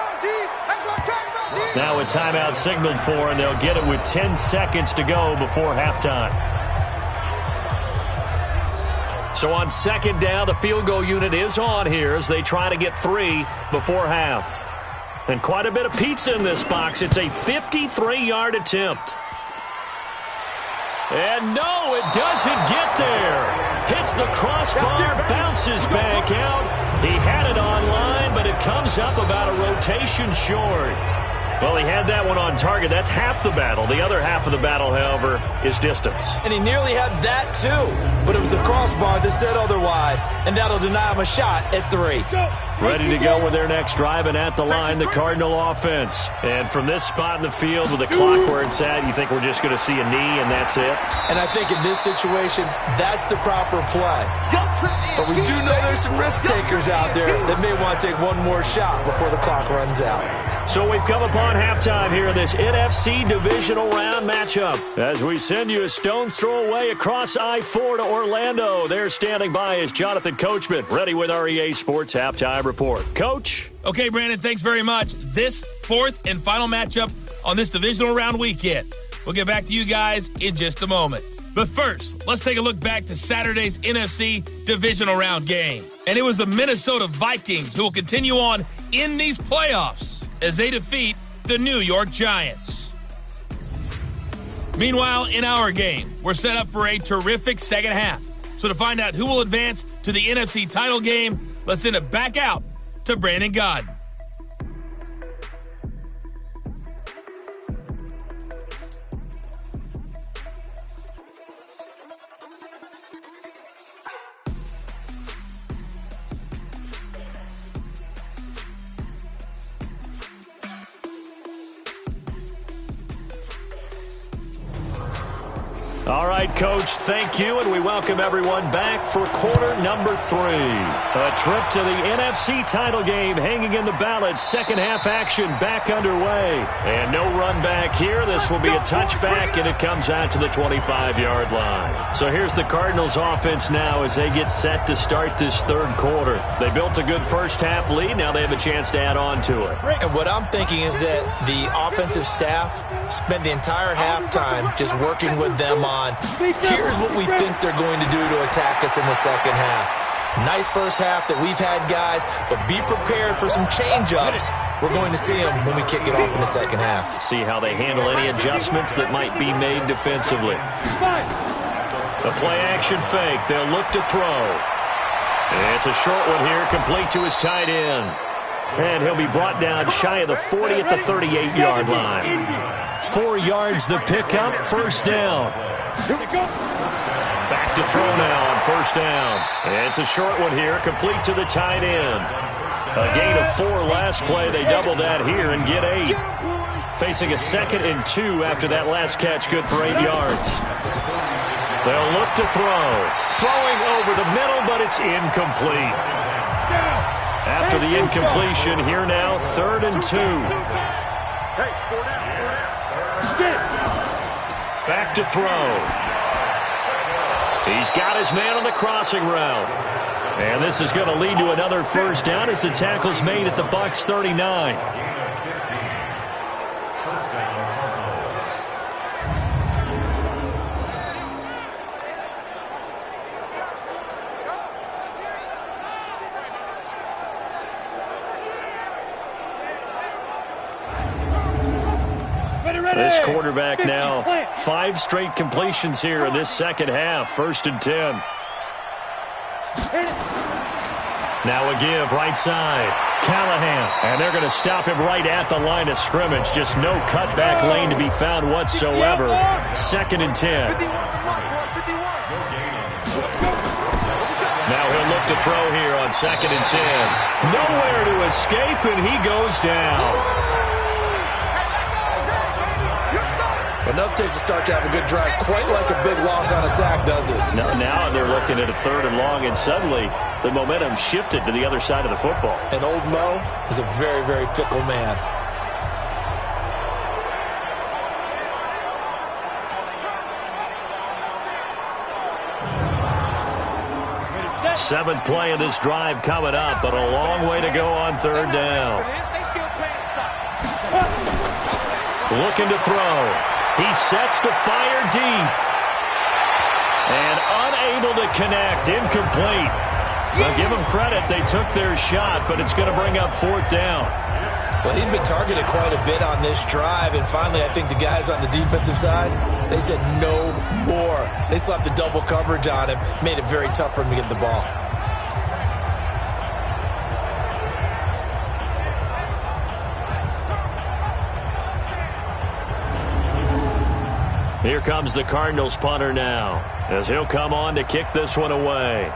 Now a timeout signaled for, and they'll get it with 10 seconds to go before halftime. So on 2nd down, the field goal unit is on here as they try to get 3 before half. And quite a bit of pizza in this box. It's a 53-yard attempt. And no, it doesn't get there. Hits the crossbar, bounces back out. He had it online, but it comes up about a rotation short. Well, he had that one on target. That's half the battle. The other half of the battle, however, is distance. And he nearly had that, too. But it was the crossbar that said otherwise, and that'll deny him a shot at 3. Ready to go with their next drive, and at the line, the Cardinal offense. And from this spot in the field with the clock where it's at, you think we're just going to see a knee and that's it? And I think in this situation, that's the proper play. But we do know there's some risk takers out there that may want to take one more shot before the clock runs out. So we've come upon halftime here in this NFC divisional round matchup. As we send you a stone's throw away across I-4 to Orlando. There standing by is Jonathan Coachman, ready with our EA Sports Halftime Report. Coach? Okay, Brandon, thanks very much. This fourth and final matchup on this divisional round weekend. We'll get back to you guys in just a moment. But first, let's take a look back to Saturday's NFC divisional round game. And it was the Minnesota Vikings who will continue on in these playoffs as they defeat the New York Giants. Meanwhile, in our game, we're set up for a terrific second half. So to find out who will advance to the NFC title game, let's send it back out to Brandon Godden. All right, Coach, thank you, and we welcome everyone back for quarter number 3. A trip to the NFC title game hanging in the balance. Second half action back underway. And no run back here. This will be a touchback, and it comes out to the 25-yard line. So here's the Cardinals offense now as they get set to start this third quarter. They built a good first half lead. Now they have a chance to add on to it. And what I'm thinking is that the offensive staff spent the entire halftime just working with them on here's what we think they're going to do to attack us in the second half. Nice first half that we've had, guys, but be prepared for some change-ups. We're going to see them when we kick it off in the second half. See how they handle any adjustments that might be made defensively. A play-action fake. They'll look to throw. It's a short one here, complete to his tight end. And he'll be brought down shy of the 40 at the 38-yard line. 4 yards the pickup, first down. Back to throw now on first down. It's a short one here, complete to the tight end. A gain of 4 last play. They double that here and get 8. Facing a 2nd and 2 after that last catch, good for 8 yards. They'll look to throw. Throwing over the middle, but it's incomplete. After the incompletion, here now, 3rd and 2. Back to throw. He's got his man on the crossing route. And this is going to lead to another first down as the tackle's made at the Bucs 39. This quarterback now, 5 straight completions here in this second half. 1st and 10. Now a give, right side. Callahan, and they're going to stop him right at the line of scrimmage. Just no cutback lane to be found whatsoever. 2nd and 10. Now he'll look to throw here on 2nd and 10. Nowhere to escape, and he goes down. Enough takes to start to have a good drive, quite like a big loss on a sack, does it? Now they're looking at a 3rd and long, and suddenly the momentum shifted to the other side of the football. And old Mo is a very, very fickle man. Seventh play of this drive coming up, but a long way to go on 3rd down. Looking to throw. He sets to fire deep. And unable to connect. Incomplete. Now give them credit. They took their shot, but it's going to bring up 4th down. Well, he'd been targeted quite a bit on this drive, and finally I think the guys on the defensive side, they said no more. They slapped the double coverage on him, made it very tough for him to get the ball. Here comes the Cardinals punter now, as he'll come on to kick this one away.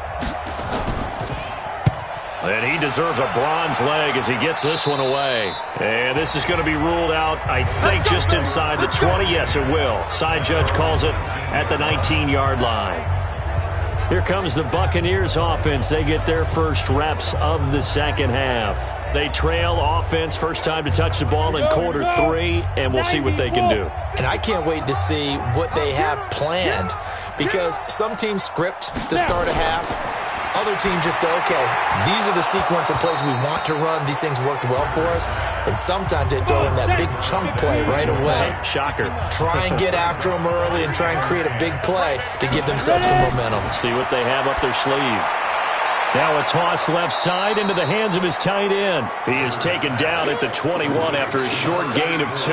And he deserves a bronze leg as he gets this one away. And this is going to be ruled out, I think, just inside the 20. Yes, it will. Side judge calls it at the 19-yard line. Here comes the Buccaneers offense. They get their first reps of the second half. They trail offense, first time to touch the ball in quarter 3, and we'll see what they can do. And I can't wait to see what they have planned, because some teams script to start a half. Other teams just go, okay, these are the sequence of plays we want to run. These things worked well for us. And sometimes they throw in that big chunk play right away. Shocker. Try and get after them early and try and create a big play to give themselves some momentum. See what they have up their sleeve. Now a toss left side into the hands of his tight end. He is taken down at the 21 after a short gain of 2.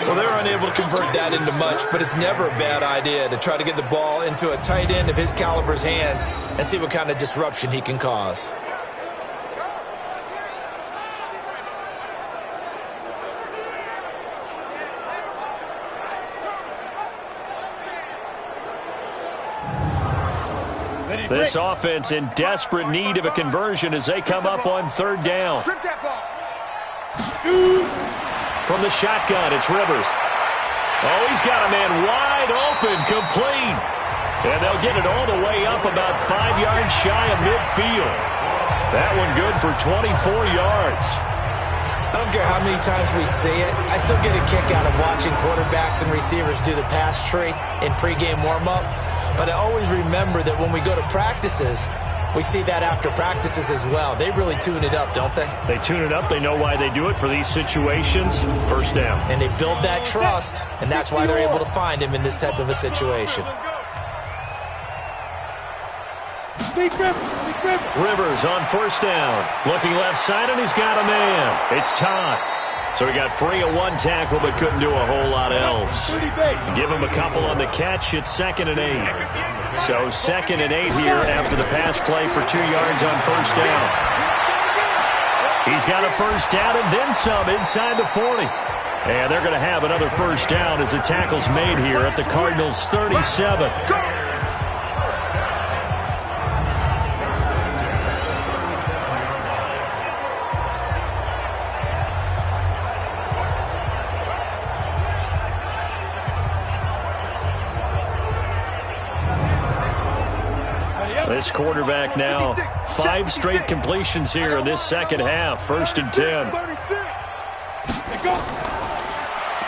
Well, they're unable to convert that into much, but it's never a bad idea to try to get the ball into a tight end of his caliber's hands and see what kind of disruption he can cause. This offense in desperate need of a conversion as they come up on third down. From the shotgun, it's Rivers. Oh, he's got a man wide open, complete. And they'll get it all the way up about 5 yards shy of midfield. That one good for 24 yards. I don't care how many times we see it. I still get a kick out of watching quarterbacks and receivers do the pass tree in pregame warm-up. But I always remember that when we go to practices, we see that after practices as well. They really tune it up, don't they? They tune it up. They know why they do it for these situations. First down. And they build that trust, and that's why they're able to find him in this type of a situation. Rivers on first down. Looking left side, and he's got a man. It's Todd. So he got free of one tackle, but couldn't do a whole lot else. Give him a couple on the catch. It's 2nd and 8. So 2nd and 8 here after the pass play for 2 yards on first down. He's got a first down and then some inside the 40. And they're going to have another first down as the tackle's made here at the Cardinals' 37. This quarterback now, 5 straight completions here in this second half. 1st and 10.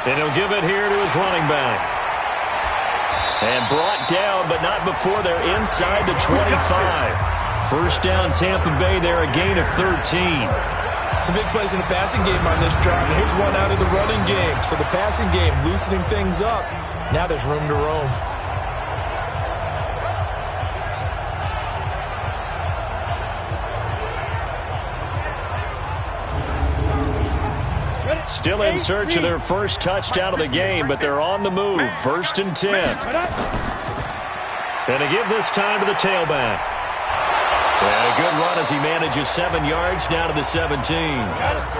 And he'll give it here to his running back. And brought down, but not before they're inside the 25. First down, Tampa Bay there, a gain of 13. Some big plays in the passing game on this drive. And here's one out of the running game. So the passing game loosening things up. Now there's room to roam. Still in search of their first touchdown of the game, but they're on the move. 1st and 10. And to give this time to the tailback. And a good run as he manages 7 yards down to the 17.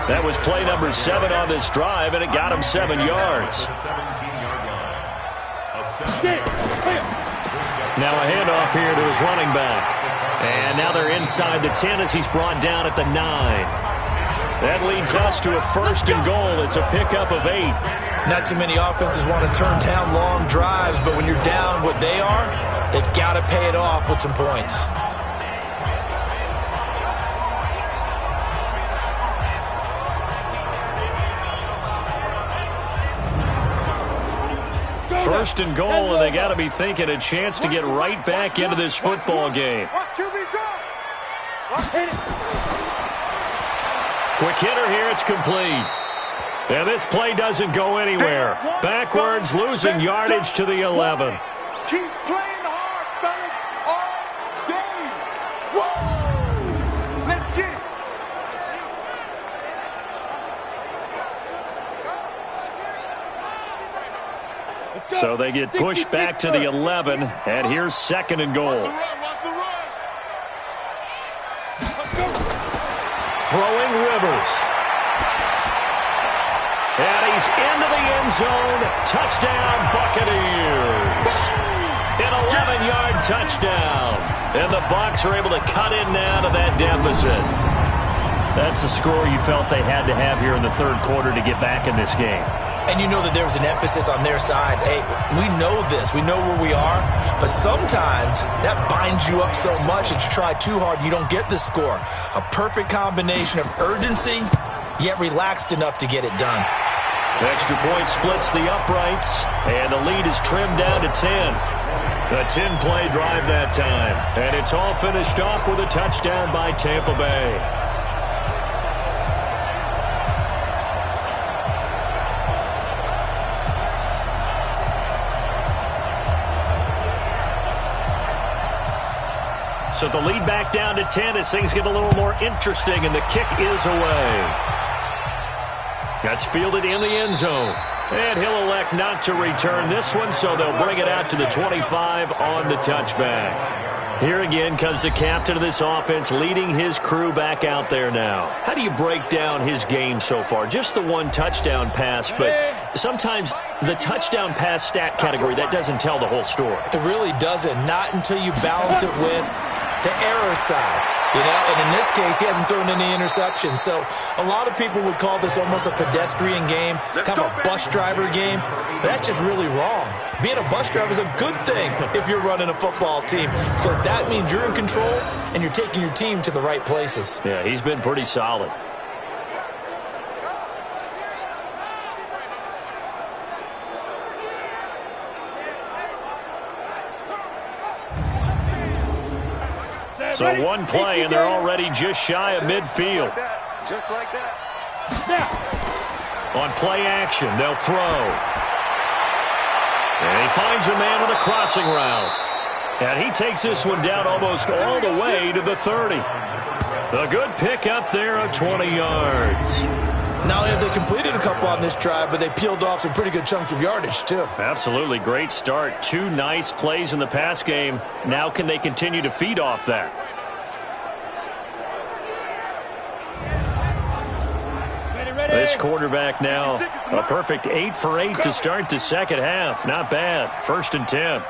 That was play number 7 on this drive, and it got him 7 yards. Now a handoff here to his running back. And now they're inside the 10 as he's brought down at the 9. That leads us to a 1st and goal. It's a pickup of 8. Not too many offenses want to turn down long drives, but when you're down what they are, they've got to pay it off with some points. First and goal, and they got to be thinking a chance to get right back into this football game. Quick hitter here, it's complete. And this play doesn't go anywhere. Backwards, losing yardage to the 11. Keep playing hard, fellas, all day. Whoa! Let's get So they get pushed back to the 11, and here's 2nd and goal. Throwing Rivers. And he's into the end zone. Touchdown, Buccaneers. An 11-yard touchdown. And the Bucs are able to cut in now to that deficit. That's the score you felt they had to have here in the third quarter to get back in this game. And you know that there was an emphasis on their side. Hey, we know this. We know where we are. But sometimes that binds you up so much that you try too hard, you don't get the score. A perfect combination of urgency, yet relaxed enough to get it done. Extra point splits the uprights, and the lead is trimmed down to 10. A 10-play drive that time. And it's all finished off with a touchdown by Tampa Bay. So the lead back down to 10 as things get a little more interesting, and the kick is away. That's fielded in the end zone. And he'll elect not to return this one, so they'll bring it out to the 25 on the touchback. Here again comes the captain of this offense leading his crew back out there now. How do you break down his game so far? Just the one touchdown pass, but sometimes the touchdown pass stat category, that doesn't tell the whole story. It really doesn't. Not until you balance it with the error side. You know, and in this case, he hasn't thrown any interceptions. So a lot of people would call this almost a pedestrian game, kind of a bus driver game. But that's just really wrong. Being a bus driver is a good thing if you're running a football team, because that means you're in control and you're taking your team to the right places. Yeah, he's been pretty solid. So one play, and they're already just shy of midfield. Just like that. On play action, they'll throw. And he finds a man on the crossing route. And he takes this one down almost all the way to the 30. A good pick up there of 20 yards. Not only have they completed a couple on this drive, but they peeled off some pretty good chunks of yardage, too. Absolutely. Great start. 2 nice plays in the pass game. Now can they continue to feed off that? This quarterback now, a perfect 8 for 8 to start the second half. Not bad. 1st and 10.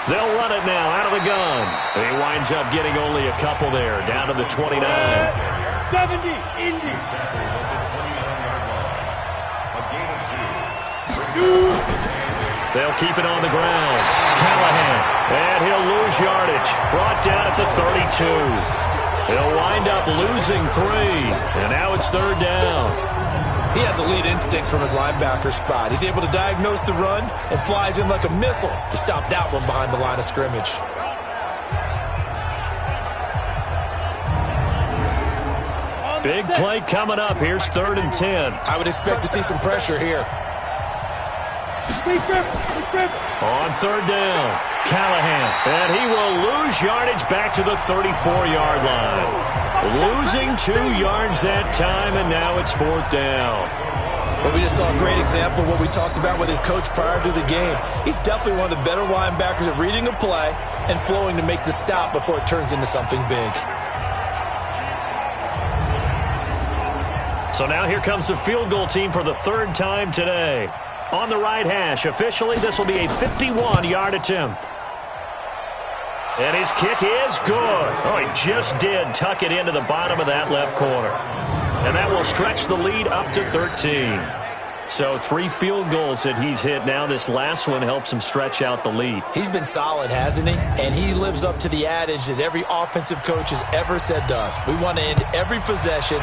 They'll run it now out of the gun. He winds up getting only a couple there, down to the 29. 70, Indy. They'll keep it on the ground. Callahan, and he'll lose yardage. Brought down at the 32. He'll wind up losing 3, and now it's 3rd down. He has elite instincts from his linebacker spot. He's able to diagnose the run and flies in like a missile to stop that one behind the line of scrimmage. Big play coming up. Here's 3rd and 10. I would expect to see some pressure here. On 3rd down, Callahan, and he will lose yardage back to the 34-yard line. Losing 2 yards that time, and now it's 4th down. Well, we just saw a great example of what we talked about with his coach prior to the game. He's definitely one of the better linebackers at reading a play and flowing to make the stop before it turns into something big. So now here comes the field goal team for the 3rd time today. On the right hash, officially, this will be a 51-yard attempt. And his kick is good. Oh, he just did tuck it into the bottom of that left corner. And that will stretch the lead up to 13. So 3 field goals that he's hit now. This last one helps him stretch out the lead. He's been solid, hasn't he? And he lives up to the adage that every offensive coach has ever said to us. We want to end every possession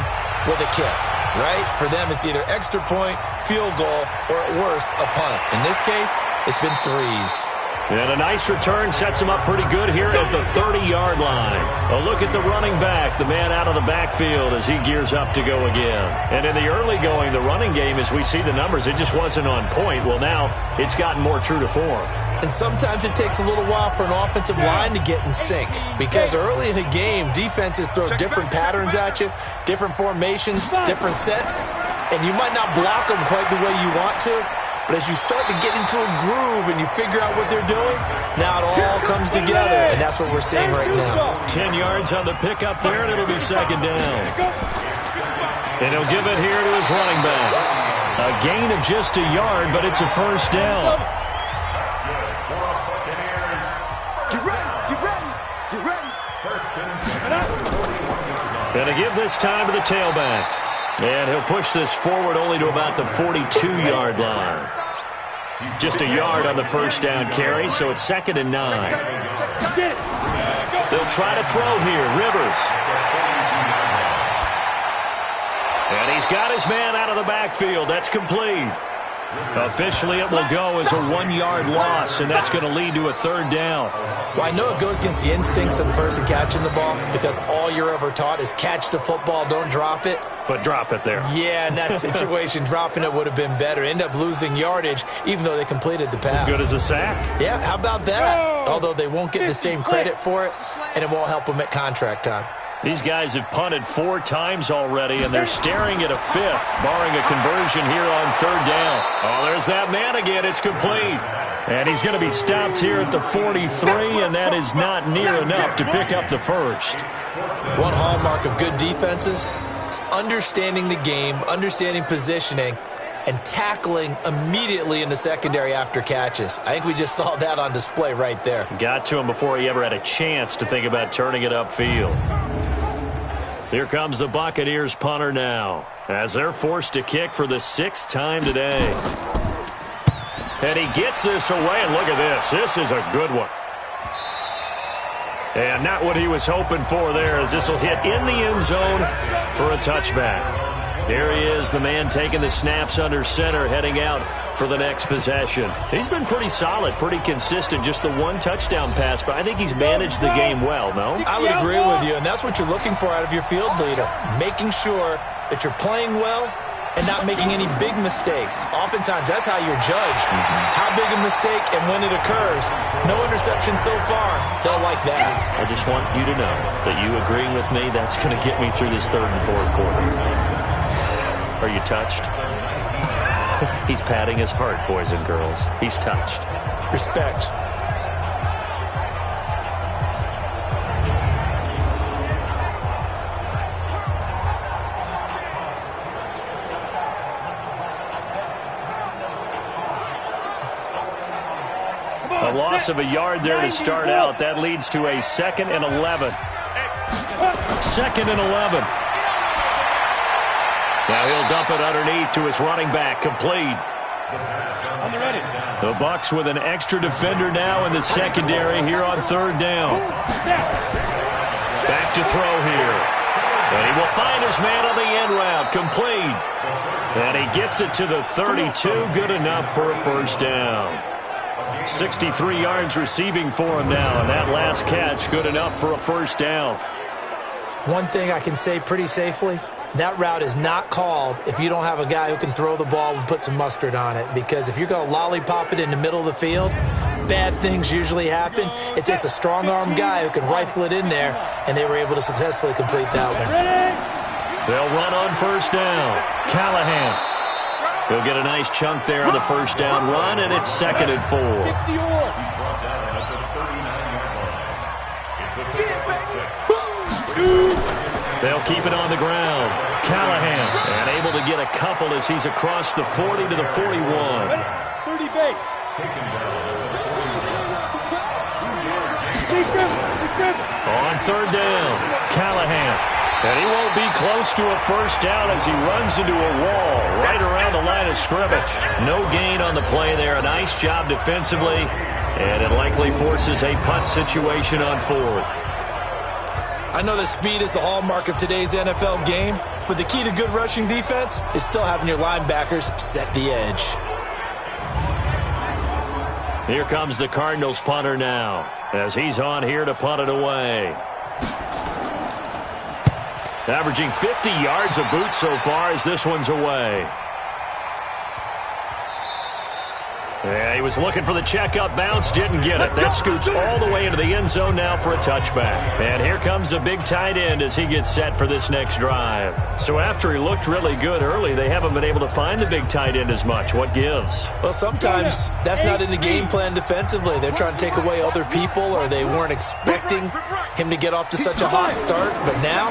with a kick, right? For them, it's either extra point, field goal, or at worst, a punt. In this case, it's been 3s. And a nice return sets him up pretty good here at the 30-yard line. A look at the running back, the man out of the backfield as he gears up to go again. And in the early going, the running game, as we see the numbers, it just wasn't on point. Well, now it's gotten more true to form. And sometimes it takes a little while for an offensive line to get in sync, because early in a game, defenses throw different patterns at you, different formations, different sets. and you might not block them quite the way you want to, but as you start to get into a groove and you figure out what they're doing, now it all comes together, and that's what we're seeing right now. 10 yards on the pickup there, and it'll be second down. And he'll give it here to his running back. A gain of just a yard, but it's a first down. Going to give this time to the tailback. And he'll push this forward only to about the 42-yard line. Just a yard on the first down carry, so it's 2nd and 9. They'll try to throw here. Rivers. And he's got his man out of the backfield. That's complete. Officially, it will go as a 1-yard loss, and that's going to lead to a 3rd down. Well, I know it goes against the instincts of the person catching the ball because all you're ever taught is catch the football, don't drop it. But drop it there. Yeah, in that situation, dropping it would have been better. End up losing yardage, even though they completed the pass. As good as a sack. Yeah, how about that? Although they won't get the same credit for it, and it won't help them at contract time. These guys have punted 4 times already, and they're staring at a 5th, barring a conversion here on 3rd down. Oh, there's that man again. It's complete. And he's going to be stopped here at the 43, and that is not near enough to pick up the first. One hallmark of good defenses is understanding the game, understanding positioning, and tackling immediately in the secondary after catches. I think we just saw that on display right there. Got to him before he ever had a chance to think about turning it upfield. Here comes the Buccaneers punter now, as they're forced to kick for the 6th time today. And he gets this away, and look at this. This is a good one. And not what he was hoping for there, as this will hit in the end zone for a touchback. Here he is, the man taking the snaps under center, heading out for the next possession. He's been pretty solid, pretty consistent, just the 1 touchdown pass, but I think he's managed the game well, no? I would agree with you, and that's what you're looking for out of your field leader, making sure that you're playing well and not making any big mistakes. Oftentimes, that's how you're judged. How big a mistake and when it occurs. No interception so far. They'll like that. I just want you to know that you agreeing with me, that's going to get me through this 3rd and 4th quarter. Are you touched? He's patting his heart, boys and girls. He's touched. Respect. A loss of a yard there to start out. That leads to a 2nd and 11. 2nd and 11. Now he'll dump it underneath to his running back, complete. The Bucs with an extra defender now in the secondary here on 3rd down. Back to throw here. And he will find his man on the end route, complete. And he gets it to the 32, good enough for a first down. 63 yards receiving for him now, and that last catch good enough for a first down. One thing I can say pretty safely, that route is not called if you don't have a guy who can throw the ball and put some mustard on it. Because if you're going to lollipop it in the middle of the field, bad things usually happen. It takes a strong-arm guy who can rifle it in there, and they were able to successfully complete that one. They'll run on first down. Callahan. He'll get a nice chunk there on the first down run, and it's 2nd and 4. They'll keep it on the ground. Callahan, and able to get a couple as he's across the 40 to the 41. 30 base. On 3rd down, Callahan. And he won't be close to a first down as he runs into a wall right around the line of scrimmage. No gain on the play there. A nice job defensively, and it likely forces a punt situation on 4th. I know that speed is the hallmark of today's NFL game, but the key to good rushing defense is still having your linebackers set the edge. Here comes the Cardinals punter now, as he's on here to punt it away. Averaging 50 yards a boot so far as this one's away. Yeah, he was looking for the checkup bounce, didn't get it. That scoots all the way into the end zone now for a touchback. And here comes a big tight end as he gets set for this next drive. So after he looked really good early, they haven't been able to find the big tight end as much. What gives? Well, sometimes that's not in the game plan defensively. They're trying to take away other people, or they weren't expecting him to get off to such a hot start. But now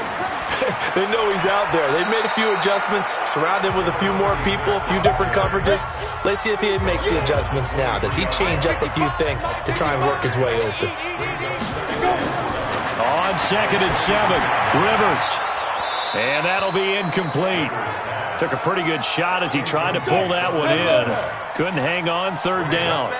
they know he's out there. They've made a few adjustments, surrounded him with a few more people, a few different coverages. Let's see if he makes the adjustments now. Does he change up a few things to try and work his way open? On 2nd and 7, Rivers. And that'll be incomplete. Took a pretty good shot as he tried to pull that one in. Couldn't hang on 3rd down.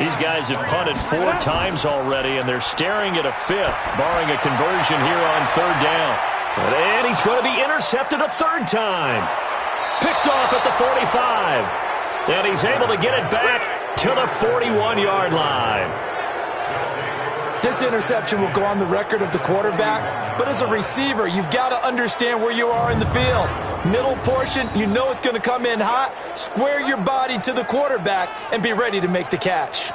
These guys have punted 4 times already, and they're staring at a 5th, barring a conversion here on 3rd down. And he's going to be intercepted a 3rd time. Picked off at the 45. And he's able to get it back to the 41-yard line. This interception will go on the record of the quarterback, but as a receiver, you've got to understand where you are in the field. Middle portion, you know it's going to come in hot. Square your body to the quarterback and be ready to make the catch.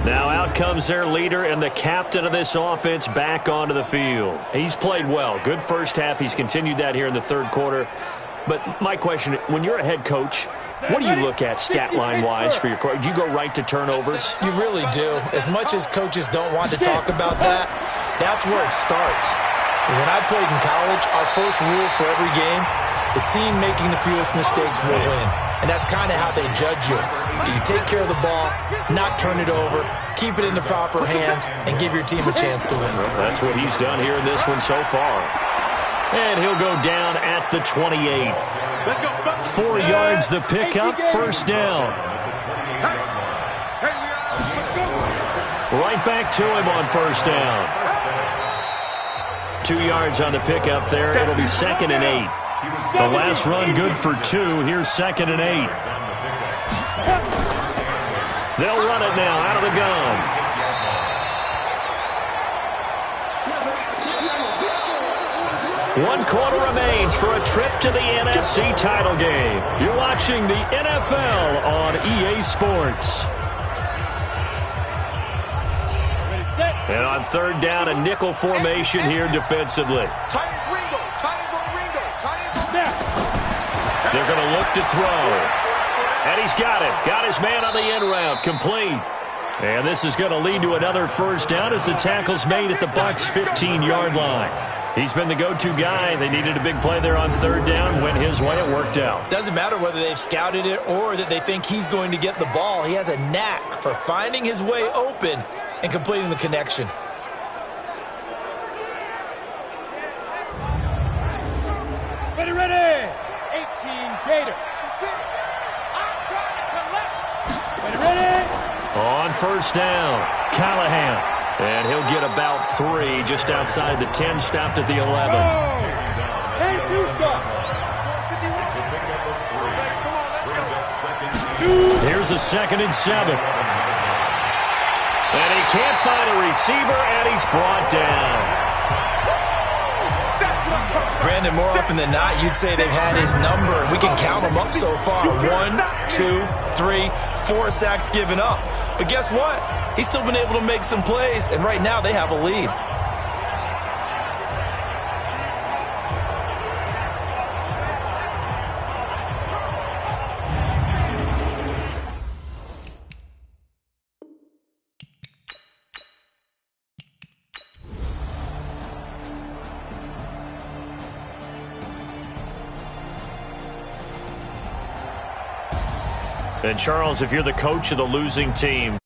Now out comes their leader and the captain of this offense back onto the field. He's played well. Good first half. He's continued that here in the 3rd quarter. But my question, when you're a head coach, what do you look at stat line-wise for your coach? Do you go right to turnovers? You really do. As much as coaches don't want to talk about that, that's where it starts. When I played in college, our first rule for every game, the team making the fewest mistakes will win. And that's kind of how they judge you. Do you take care of the ball, not turn it over, keep it in the proper hands, and give your team a chance to win? That's what he's done here in this one so far. And he'll go down at the 28. 4 yards the pickup, 1st down. Right back to him on 1st down. 2 yards on the pickup there. It'll be 2nd and 8. The last run good for 2. Here's 2nd and 8. They'll run it now out of the gun. One quarter remains for a trip to the NFC title game. You're watching the NFL on EA Sports. And on 3rd down, a nickel formation here defensively. They're going to look to throw. And he's got it. Got his man on the end route. Complete. And this is going to lead to another 1st down as the tackle's made at the Bucs' 15-yard line. He's been the go-to guy. They needed a big play there on 3rd down. Went his way. It worked out. Doesn't matter whether they've scouted it or that they think he's going to get the ball. He has a knack for finding his way open and completing the connection. Ready. 18 Gators. Ready. On 1st down, Callahan. And he'll get about 3 just outside the 10, stopped at the 11. Here's a 2nd and 7. And he can't find a receiver, and he's brought down. Brandon, more often than not, you'd say they've had his number, and we can count them up so far. 1, 2, 3, 4 sacks given up. But guess what? He's still been able to make some plays, and right now they have a lead. And Charles, if you're the coach of the losing team,